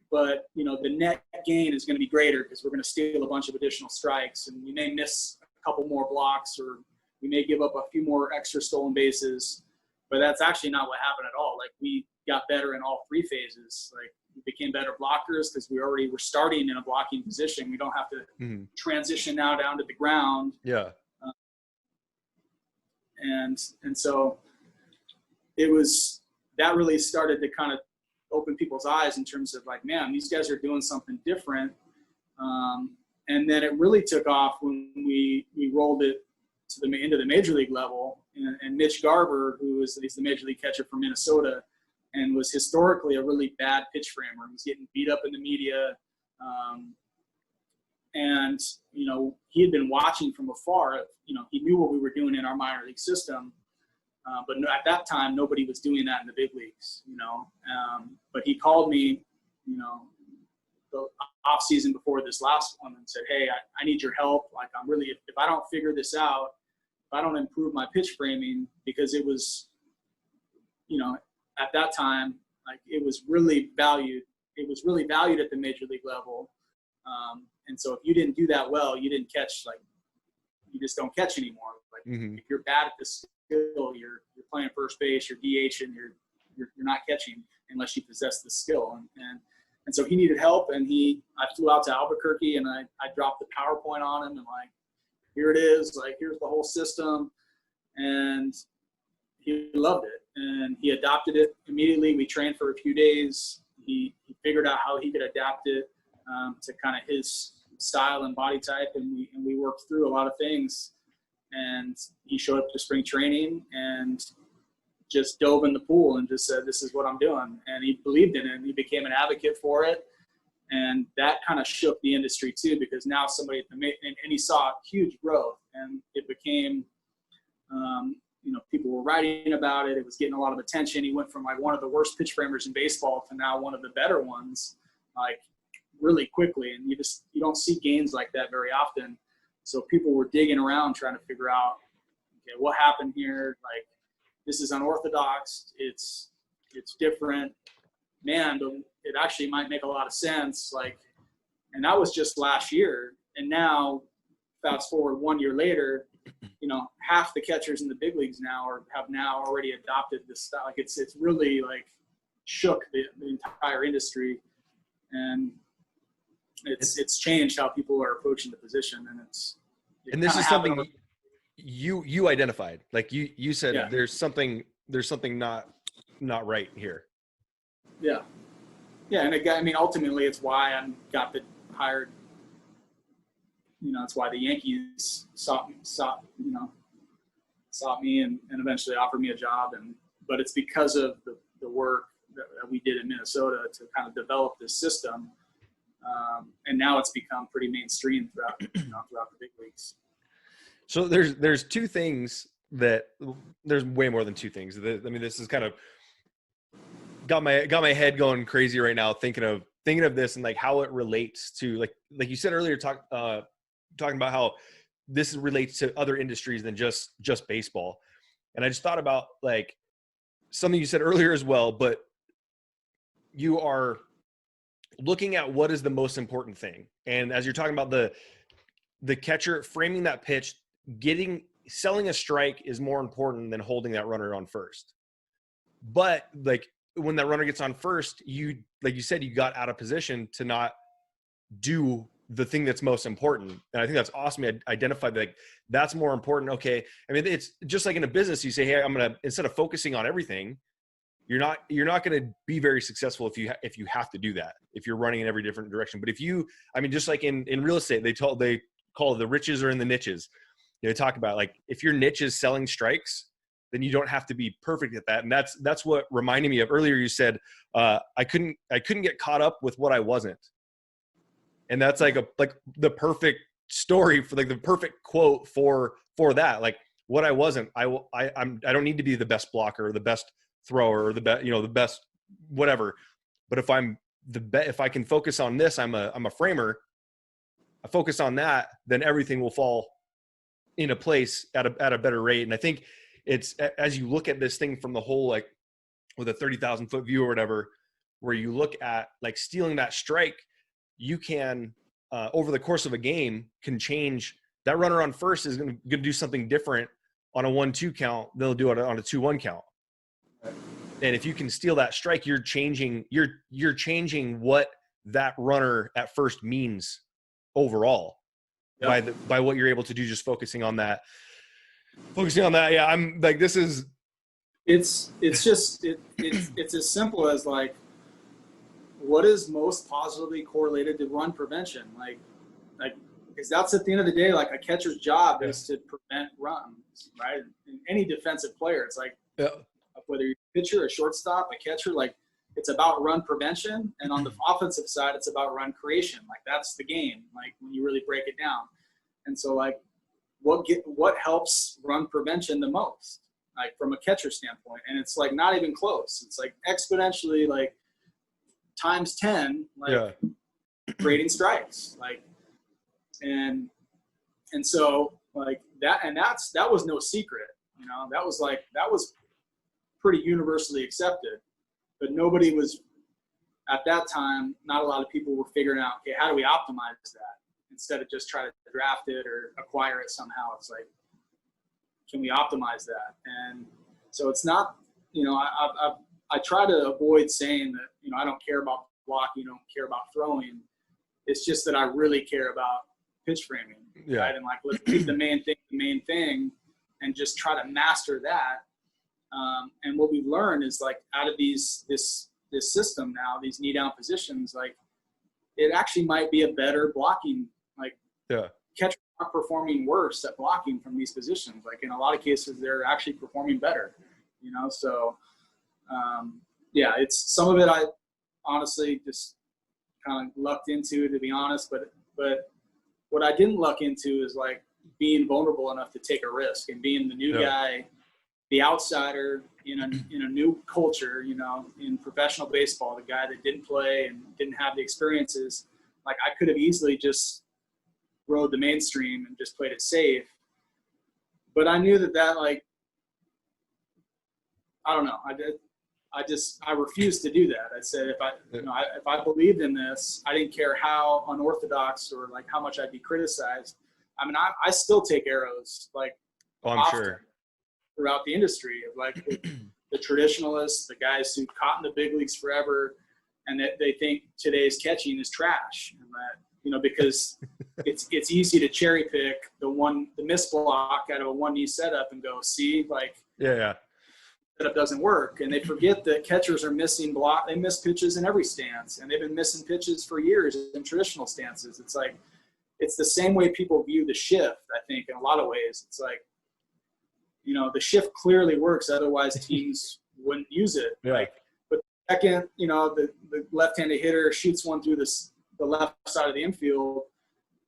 but, the net gain is going to be greater because we're going to steal a bunch of additional strikes, and we may miss a couple more blocks or We may give up a few more extra stolen bases, but that's actually not what happened at all. Like, we got better in all three phases. Like, we became better blockers because we already were starting in a blocking position. We don't have to transition now down to the ground. Yeah. And so that really started to kind of open people's eyes in terms of like, man, these guys are doing something different. And then it really took off when we rolled it into the major league level. And Mitch Garver, he's the major league catcher for Minnesota, and was historically a really bad pitch framer. He was getting beat up in the media. And, you know, he had been watching from afar. You know, he knew what we were doing in our minor league system. But at that time, nobody was doing that in the big leagues, you know. But he called me, you know, the off season before this last one and said, hey, I need your help. Like, I'm really, if I don't figure this out, if I don't improve my pitch framing, because it was, you know, at that time, like, it was really valued. It was really valued at the major league level. And so if you didn't do that well, you didn't catch, like, you just don't catch anymore. Like, if you're bad at this skill, you're playing first base, you're DH, and you're not catching unless you possess the skill. And so he needed help, and I flew out to Albuquerque, and I dropped the PowerPoint on him, and like, here it is, like, here's the whole system. And he loved it, and he adopted it immediately. We trained for a few days. He figured out how he could adapt it to kind of his style and body type, and we worked through a lot of things. And he showed up to spring training and just dove in the pool and just said, this is what I'm doing. And he believed in it, and he became an advocate for it. And that kind of shook the industry too, because now somebody, and he saw huge growth, and it became, you know, people were writing about it. It was getting a lot of attention. He went from like one of the worst pitch framers in baseball to now one of the better ones, like, really quickly. And you don't see gains like that very often. So people were digging around trying to figure out, okay, what happened here? Like, this is unorthodox. It's different, man, but it actually might make a lot of sense. Like, and that was just last year. And now, fast forward 1 year later, you know, half the catchers in the big leagues now have now already adopted this style. Like, it's really like shook the entire industry, and it's changed how people are approaching the position. And this is something you identified. Like, you said, yeah, there's something not right here. Yeah. Yeah. And I mean, ultimately it's why I got hired. You know, it's why the Yankees sought me and eventually offered me a job. But it's because of the work that we did in Minnesota to kind of develop this system. And now it's become pretty mainstream throughout the big leagues. So there's two things there's way more than two things. I mean, this is kind of got my head going crazy right now, thinking of this and like how it relates to like you said earlier, talking about how this relates to other industries than just baseball. And I just thought about like something you said earlier as well, but you are looking at what is the most important thing. And as you're talking about the catcher framing that pitch, selling a strike is more important than holding that runner on first. But like when that runner gets on first, like you said, you got out of position to not do the thing that's most important. And I think that's awesome. I identified that that's more important. Okay. I mean, it's just like in a business, you say, hey, instead of focusing on everything, you're not going to be very successful if you have to do that, if you're running in every different direction. But just like in real estate, they call it the riches are in the niches. They talk about like, if your niche is selling strikes, then you don't have to be perfect at that. And that's what reminded me of earlier. You said, I couldn't get caught up with what I wasn't. And that's like the perfect story for like the perfect quote for that. Like what I wasn't, I don't need to be the best blocker or the best thrower or the best whatever. But if if I can focus on this, I'm a framer. I focus on that, then everything will fall into place at a better rate. And I think it's, as you look at this thing from the whole, like with a 30,000 foot view or whatever, where you look at like stealing that strike, you can, over the course of a game, can change that runner on first is going to do something different on a 1-2 count, they'll do it on a 2-1 count. And if you can steal that strike, you're changing what that runner at first means overall. Yep. by what you're able to do, just focusing on that. Yeah, I'm like, this is. It's just it's as simple as like, what is most positively correlated to run prevention? Like, because that's at the end of the day, like a catcher's job is to prevent runs, right? And any defensive player, it's like, whether you're a pitcher, a shortstop, a catcher, like it's about run prevention. And on the offensive side, it's about run creation. Like that's the game, like when you really break it down. And so like what helps run prevention the most, like from a catcher standpoint? And it's like not even close. It's like exponentially like times 10, like creating strikes, like, and so like that, and that was no secret, you know, that was pretty universally accepted, but nobody was at that time. Not a lot of people were figuring out, okay, how do we optimize that instead of just try to draft it or acquire it somehow? It's like, can we optimize that? And so it's not, you know, I try to avoid saying that, you know, I don't care about blocking, don't care about throwing. It's just that I really care about pitch framing, right? And like, let's keep the main thing and just try to master that. And what we've learned is like out of this system now, these knee down positions, like it actually might be a better blocking, like catchers aren't performing worse at blocking from these positions. Like in a lot of cases, they're actually performing better, you know? So it's some of it I honestly just kind of lucked into, to be honest, but what I didn't luck into is like being vulnerable enough to take a risk and being the new guy, the outsider in a new culture, you know, in professional baseball, the guy that didn't play and didn't have the experiences. Like I could have easily just rode the mainstream and just played it safe. But I knew that like, I don't know. I refused to do that. I said, if I believed in this, I didn't care how unorthodox or like how much I'd be criticized. I mean, I still take arrows, like, I'm sure, throughout the industry of like the traditionalists, the guys who caught in the big leagues forever, and that they think today's catching is trash, and that, you know, because it's easy to cherry pick the miss block out of a 1-knee setup and go, see, like, setup doesn't work. And they forget that catchers are missing block. They miss pitches in every stance, and they've been missing pitches for years in traditional stances. It's like, it's the same way people view the shift, I think, in a lot of ways. It's like, you know, the shift clearly works. Otherwise teams wouldn't use it. Like, but the second, you know, the left-handed hitter shoots one through the left side of the infield,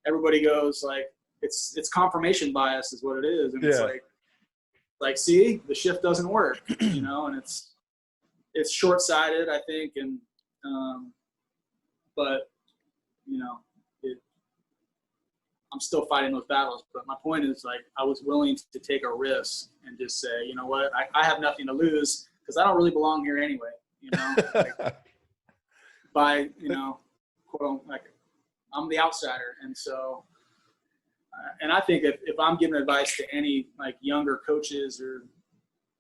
everybody goes like, it's confirmation bias is what it is. And it's like, see, the shift doesn't work, you know, and it's short-sighted, I think. And, but, you know, I'm still fighting those battles. But my point is, like, I was willing to take a risk and just say, you know what, I have nothing to lose because I don't really belong here anyway, you know, like, by, you know, quote unquote, like, I'm the outsider. And so, and I think if I'm giving advice to any like younger coaches, or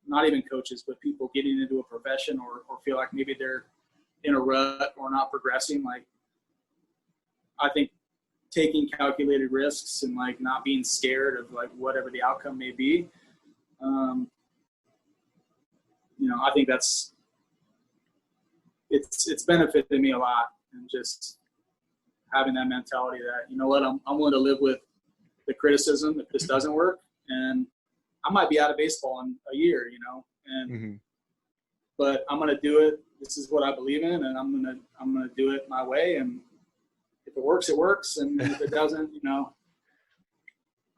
not even coaches, but people getting into a profession or feel like maybe they're in a rut or not progressing, like, I think taking calculated risks and like not being scared of like whatever the outcome may be, you know, I think it's benefited me a lot, and just having that mentality that, you know what, I'm willing to live with the criticism if this doesn't work, and I might be out of baseball in a year, you know, and but I'm gonna do it. This is what I believe in, and I'm gonna do it my way. And if it works, it works, and if it doesn't, you know,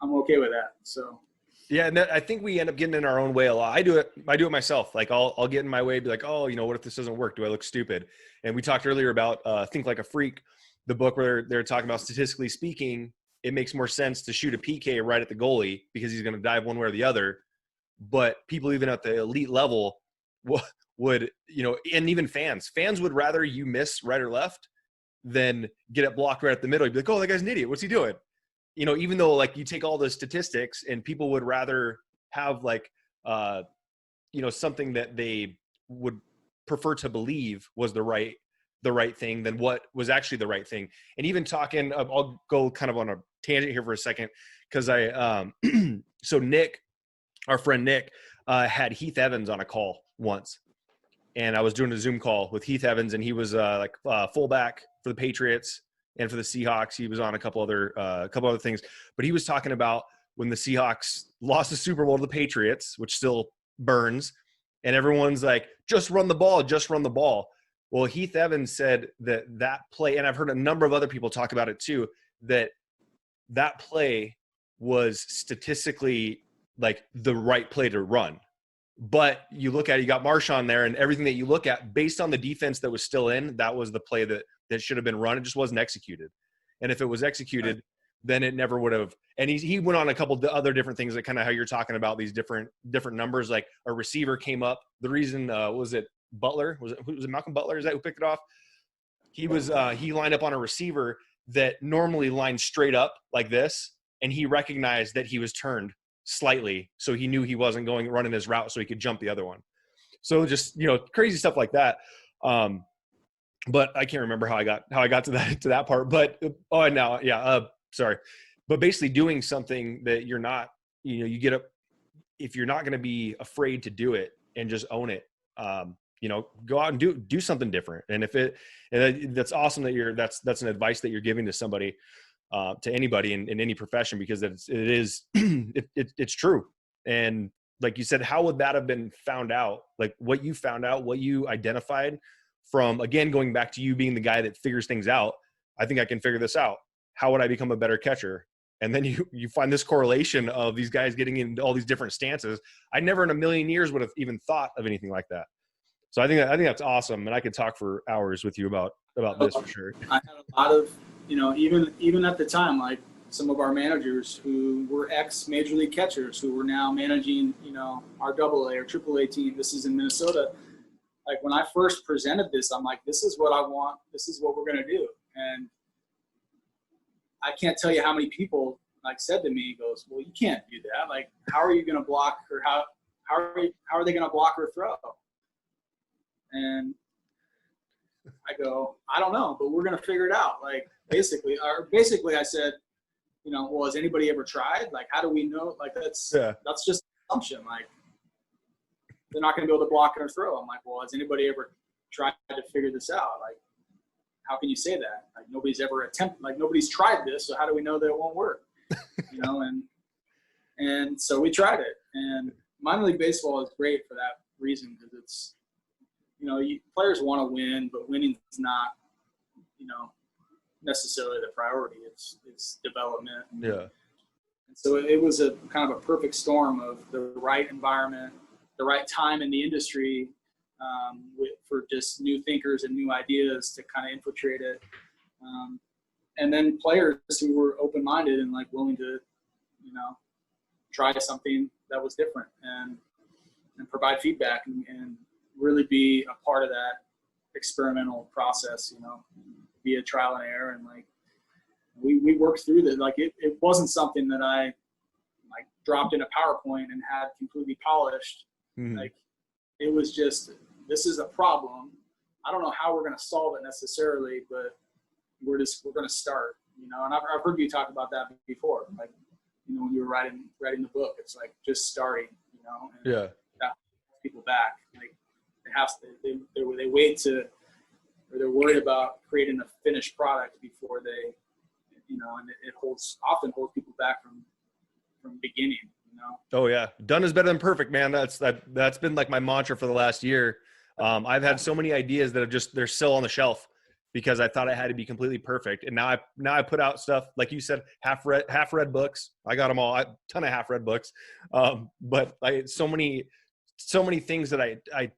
I'm okay with that. So. Yeah, and I think we end up getting in our own way a lot. I do it myself. Like I'll get in my way, be like, oh, you know, what if this doesn't work? Do I look stupid? And we talked earlier about Think Like a Freak, the book where they're talking about, statistically speaking, it makes more sense to shoot a PK right at the goalie because he's going to dive one way or the other. But people even at the elite level would, you know, and even fans would rather you miss right or left than get it blocked right at the middle. You'd be like, oh, that guy's an idiot. What's he doing? You know, even though like you take all the statistics and people would rather have like, something that they would prefer to believe was the right thing than what was actually the right thing. And even talking, I'll go kind of on a tangent here for a second. Cause so Nick, our friend Nick, had Heath Evans on a call once, and I was doing a Zoom call with Heath Evans, and he was fullback for the Patriots and for the Seahawks. He was on a couple other things, but he was talking about when the Seahawks lost the Super Bowl to the Patriots, which still burns, and everyone's like, just run the ball, just run the ball. Well, Heath Evans said that play, and I've heard a number of other people talk about it too, that play was statistically like the right play to run. But you look at it, you got Marshawn there, and everything that you look at based on the defense that was still in, that was the play that should have been run. It just wasn't executed. And if it was executed, then it never would have. And he went on a couple of other different things, like kind of how you're talking about these different numbers, like a receiver came up. The reason was it Butler? Was it Malcolm Butler? Is that who picked it off? He was he lined up on a receiver that normally lines straight up like this, and he recognized that he was turned slightly, so he knew he wasn't running his route, so he could jump the other one. So just crazy stuff like that. But I can't remember how I got to that part. But sorry. But basically doing something that you're not, you get up, if you're not going to be afraid to do it and just own it, go out and do something different. And that's awesome that that's an advice that you're giving to somebody, to anybody in any profession, because it's true. And like you said, how would that have been found out? Like what you found out, what you identified from, again, going back to you being the guy that figures things out. I think I can figure this out. How would I become a better catcher? And then you find this correlation of these guys getting into all these different stances. I never in a million years would have even thought of anything like that. So I think that's awesome. And I could talk for hours with you about this for sure. I had a lot of, even at the time, like some of our managers who were ex-major league catchers who were now managing, our AA or AAA team. This is in Minnesota. Like when I first presented this, I'm like, this is what I want. This is what we're going to do. And I can't tell you how many people said to me, he goes, well, you can't do that. Like, how are you going to block, or how are they going to block or throw? And I go, I don't know, but we're going to figure it out. Like basically I said, well, has anybody ever tried? Like, how do we know? Like, that's just an assumption. Like, they're not going to be able to block or throw. I'm like, well, has anybody ever tried to figure this out? Like, how can you say that? Like, nobody's ever nobody's tried this. So how do we know that it won't work? And so we tried it. And minor league baseball is great for that reason, because it's, players want to win, but winning is not, necessarily the priority. It's development. Yeah. And so it was a kind of a perfect storm of the right environment, the right time in the industry, for just new thinkers and new ideas to kind of infiltrate it. And then players who were open-minded and willing to, try something that was different and provide feedback and really be a part of that experimental process, via trial and error. And we worked through that. It wasn't something that I dropped in a PowerPoint and had completely polished. Mm-hmm. It was just, this is a problem. I don't know how we're going to solve it necessarily, but we're going to start, and I've heard you talk about that before. When you were writing the book, it's just starting, and yeah, that holds people back. They wait to, or they're worried about creating a finished product before they, and it often holds people back from beginning. Oh yeah, done is better than perfect, man. That's been my mantra for the last year. I've had so many ideas that they're still on the shelf because I thought it had to be completely perfect. And now I put out stuff, like you said, half read books. I got them all, a ton of half read books. But so many things that I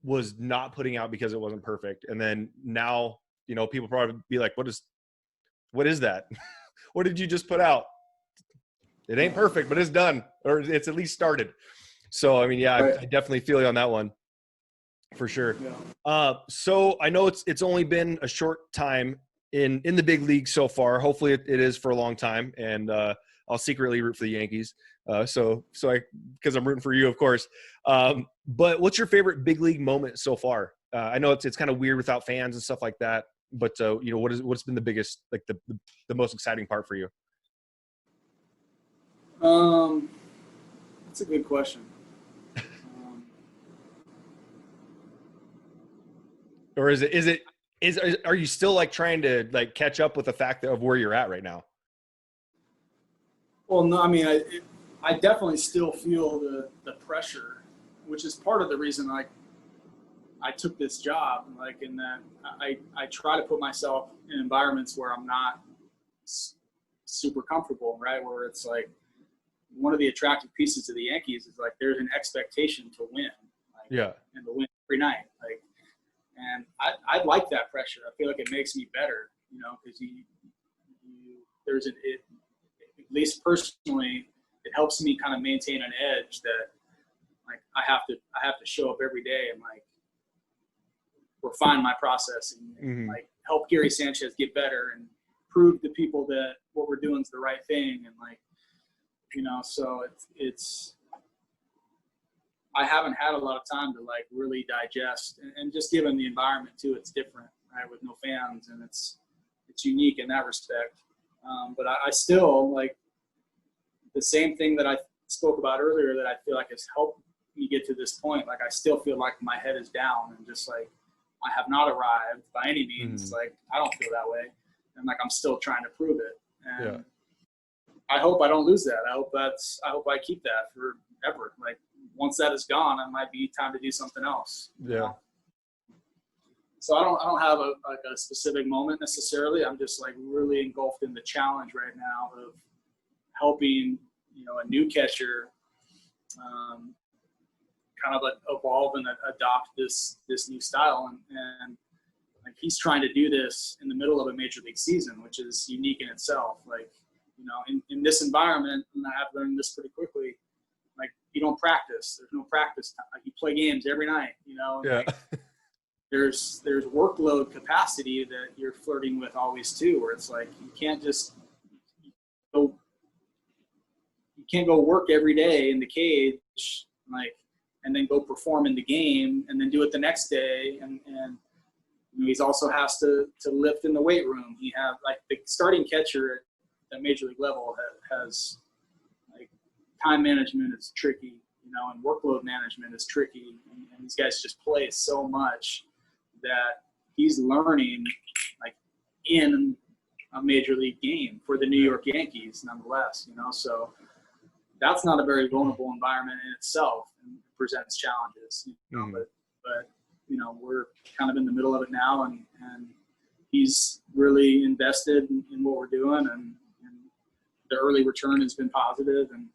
was not putting out because it wasn't perfect. And then now, people probably be like, what is that? What did you just put out? It ain't perfect, but it's done, or it's at least started. So, I definitely feel you on that one for sure. Yeah. So I know it's only been a short time in the big league so far. Hopefully it is for a long time. And I'll secretly root for the Yankees. Because I'm rooting for you, of course. But what's your favorite big league moment so far? I know it's kind of weird without fans and stuff like that, but what's been the biggest, like the most exciting part for you? That's a good question. Or are you still like trying to like catch up with the fact of where you're at right now? Well, no, I mean, I definitely still feel the pressure, which is part of the reason I took this job, like in that I try to put myself in environments where I'm not super comfortable, right? Where it's like one of the attractive pieces of the Yankees is like there's an expectation to win, like, Yeah, and to win every night, like, and I like that pressure. I feel like it makes me better, because there's at least personally, it helps me kind of maintain an edge that like I have to show up every day and like refine my process and like help Gary Sanchez get better and prove to people that what we're doing is the right thing. And like, so it's I haven't had a lot of time to like really digest and just given the environment too, it's different, right? With no fans, and it's unique in that respect. But I still like the same thing that I spoke about earlier that I feel like has helped me get to this point. Like I still feel like my head is down and just like I have not arrived by any means. Like I don't feel that way, and like I'm still trying to prove it. And I hope I don't lose that. I hope I keep that forever. Like once that is gone, it might be time to do something else. So I don't have a specific moment necessarily. I'm just like really engulfed in the challenge right now of helping, a new catcher kind of like evolve and adopt this new style. And like he's trying to do this in the middle of a major league season, which is unique in itself. Like, in this environment, and I have learned this pretty quickly, like you don't practice. There's no practice time. Like, you play games every night, Like, there's workload capacity that you're flirting with always too, where it's like you can't go work every day in the cage, like, and then go perform in the game and then do it the next day. And he's also has to lift in the weight room. He have like the starting catcher at major league level has like time management is tricky, and workload management is tricky. And these guys just play so much that he's learning like in a major league game for the New York Yankees nonetheless, so that's not a very vulnerable environment in itself and presents challenges, but we're kind of in the middle of it now, and he's really invested in what we're doing, and the early return has been positive, and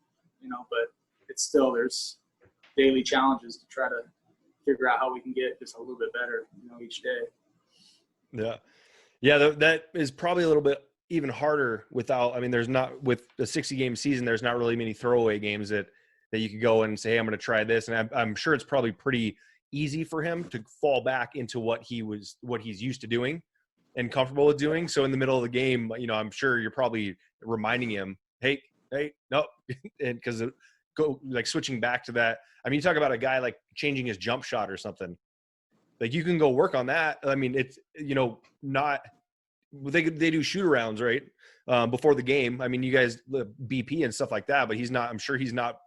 but it's still, there's daily challenges to try to figure out how we can get just a little bit better, each day. That is probably a little bit even harder without, there's not, with the 60-game season, there's not really many throwaway games that you could go and say, hey, I'm going to try this. And I'm sure it's probably pretty easy for him to fall back into what he's used to doing and comfortable with doing. So in the middle of the game, I'm sure you're probably reminding him, hey, no, and because go like switching back to that. You talk about a guy like changing his jump shot or something. Like you can go work on that. It's, not, they do shoot arounds, right? Before the game. You guys BP and stuff like that, but I'm sure he's not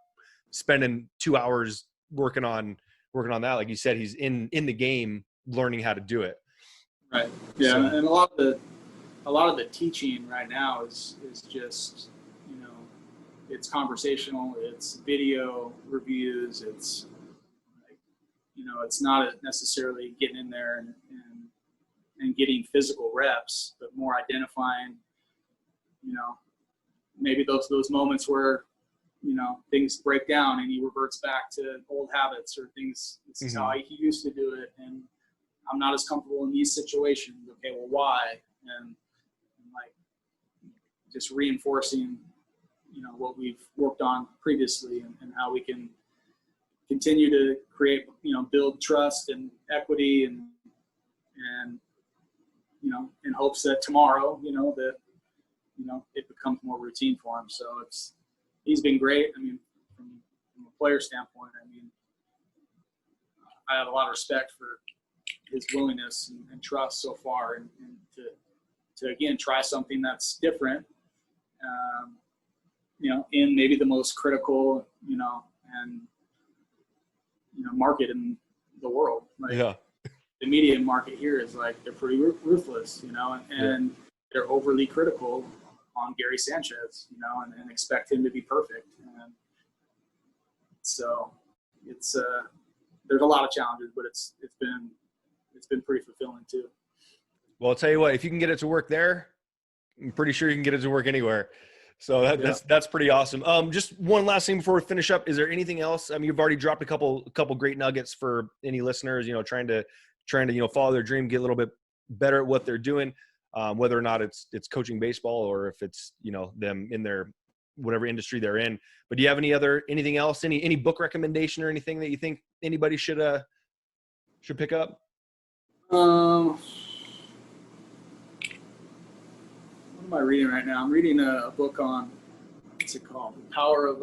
spending 2 hours working on that. Like you said, he's in the game learning how to do it. Right. Yeah. So, and a lot of the teaching right now is just, it's conversational, it's video reviews, it's like, it's not necessarily getting in there and getting physical reps, but more identifying, maybe those moments where, things break down and he reverts back to old habits or things. This is how he used to do it, and I'm not as comfortable in these situations. Okay, well, why? And like just reinforcing, what we've worked on previously, and how we can continue to create, build trust and equity, and in hopes that tomorrow, that it becomes more routine for him. So he's been great. I mean, from a player standpoint, I mean, I have a lot of respect for his willingness and trust so far, and to again try something that's different, in maybe the most critical, and market in the world. Like, Yeah. The media market here is like, they're pretty ruthless, and they're overly critical on Gary Sanchez, and expect him to be perfect. And so it's there's a lot of challenges, but it's been pretty fulfilling too. Well, I'll tell you what, if you can get it to work there, I'm pretty sure you can get it to work anywhere. So that's pretty awesome. Just one last thing before we finish up. Is there anything else? I mean, you've already dropped a couple great nuggets for any listeners, trying to follow their dream, get a little bit better at what they're doing, whether or not it's coaching baseball or if it's, them in their whatever industry they're in. But do you have anything else, any book recommendation or anything that you think anybody should pick up? What am I reading right now? I'm reading a book on, what's it called? The Power of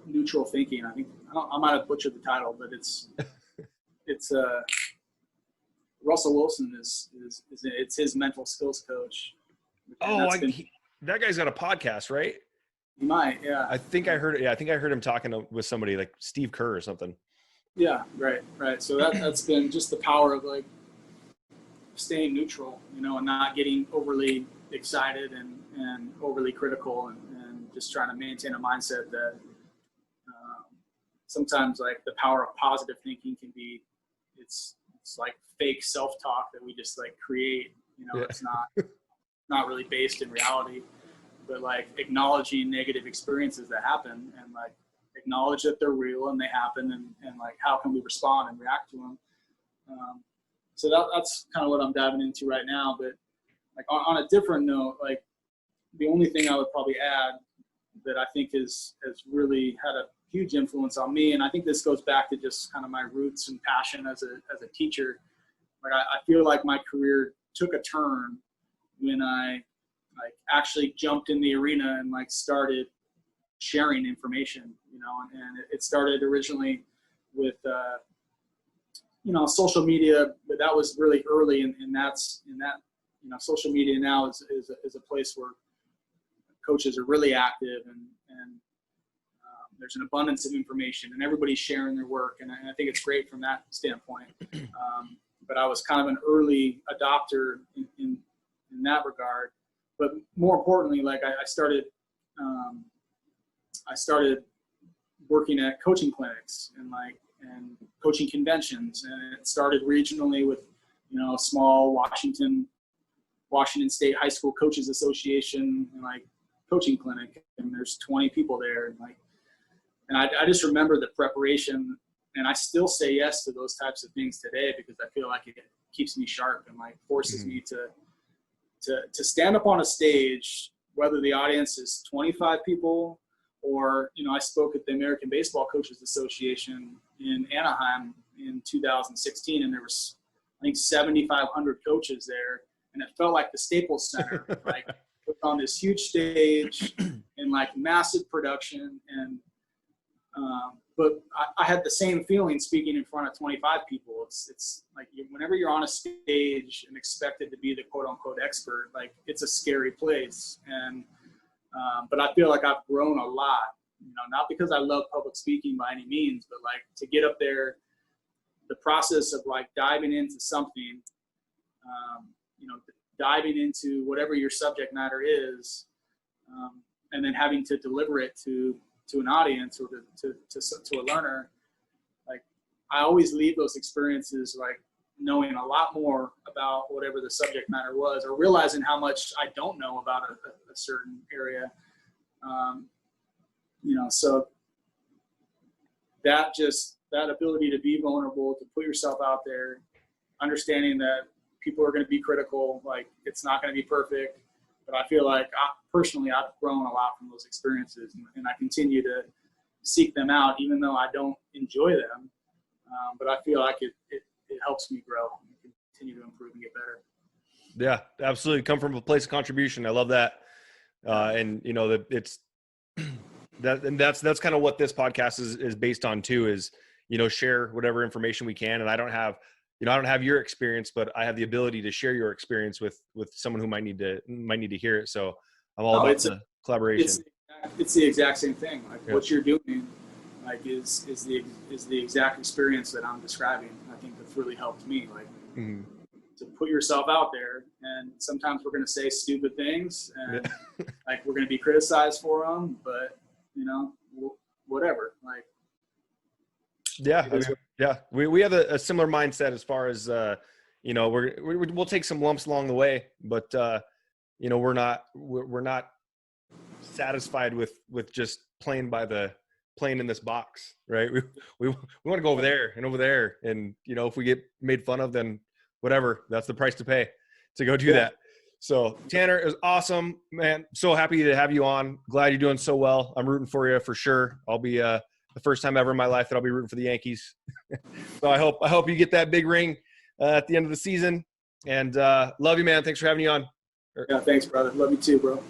Neutral Thinking. I might have butchered the title, but it's Russell Wilson is it's his mental skills coach. That guy's got a podcast, right? He might, yeah. I think I heard him talking with somebody like Steve Kerr or something. Yeah, right. So that's been just the power of like staying neutral, and not getting overly excited and overly critical, and just trying to maintain a mindset that sometimes like the power of positive thinking can be, it's like fake self-talk that we just like create, It's not really based in reality, but like acknowledging negative experiences that happen and like acknowledge that they're real and they happen, and like how can we respond and react to them. So that's kind of what I'm diving into right now. But like on a different note, like the only thing I would probably add that I think has really had a huge influence on me, and I think this goes back to just kind of my roots and passion as a teacher. Like I feel like my career took a turn when I like actually jumped in the arena and like started sharing information, and it started originally with social media, but that was really early, and social media now is a place where coaches are really active, and there's an abundance of information, and everybody's sharing their work, and I think it's great from that standpoint. But I was kind of an early adopter in that regard. But more importantly, like I started working at coaching clinics and coaching conventions, and it started regionally with a small Washington State High School Coaches Association and like coaching clinic, and there's 20 people there, and I just remember the preparation, and I still say yes to those types of things today because I feel like it keeps me sharp and like forces me to stand up on a stage, whether the audience is 25 people or, I spoke at the American Baseball Coaches Association in Anaheim in 2016, and there was, I think, 7,500 coaches there, and it felt like the Staples Center, like on this huge stage and like massive production. And but I had the same feeling speaking in front of 25 people. It's like whenever you're on a stage and expected to be the quote unquote expert, like it's a scary place. And but I feel like I've grown a lot, not because I love public speaking by any means, but like to get up there, the process of like diving into something, diving into whatever your subject matter is, and then having to deliver it to an audience or to a learner. Like I always leave those experiences like knowing a lot more about whatever the subject matter was, or realizing how much I don't know about a certain area. So that ability to be vulnerable, to put yourself out there, understanding that people are going to be critical, like it's not going to be perfect, but I feel like personally I've grown a lot from those experiences, and I continue to seek them out even though I don't enjoy them, but I feel like it helps me grow and continue to improve and get better. Yeah, absolutely. Come from a place of contribution. I love that. And you know, that it's that, and that's kind of what this podcast is based on too, is, you know, share whatever information we can. And I don't have your experience, but I have the ability to share your experience with someone who might need to hear it. So I'm all about the collaboration. It's the exact same thing. Like what you're doing, like is the exact experience that I'm describing. I think that's really helped me. Like to put yourself out there, and sometimes we're going to say stupid things, and like we're going to be criticized for them, but you know, whatever. Like, we have a similar mindset as far as you know, we'll take some lumps along the way, but you know, we're not satisfied with just playing in this box, right? We want to go over there and over there, and you know, if we get made fun of, then whatever, that's the price to pay to go do that. So Tanner, it was awesome, man. So happy to have you on. Glad you're doing so well. I'm rooting for you for sure. I'll be the first time ever in my life that I'll be rooting for the Yankees. So I hope you get that big ring at the end of the season. And love you, man. Thanks for having me on. Yeah, thanks, brother. Love you too, bro.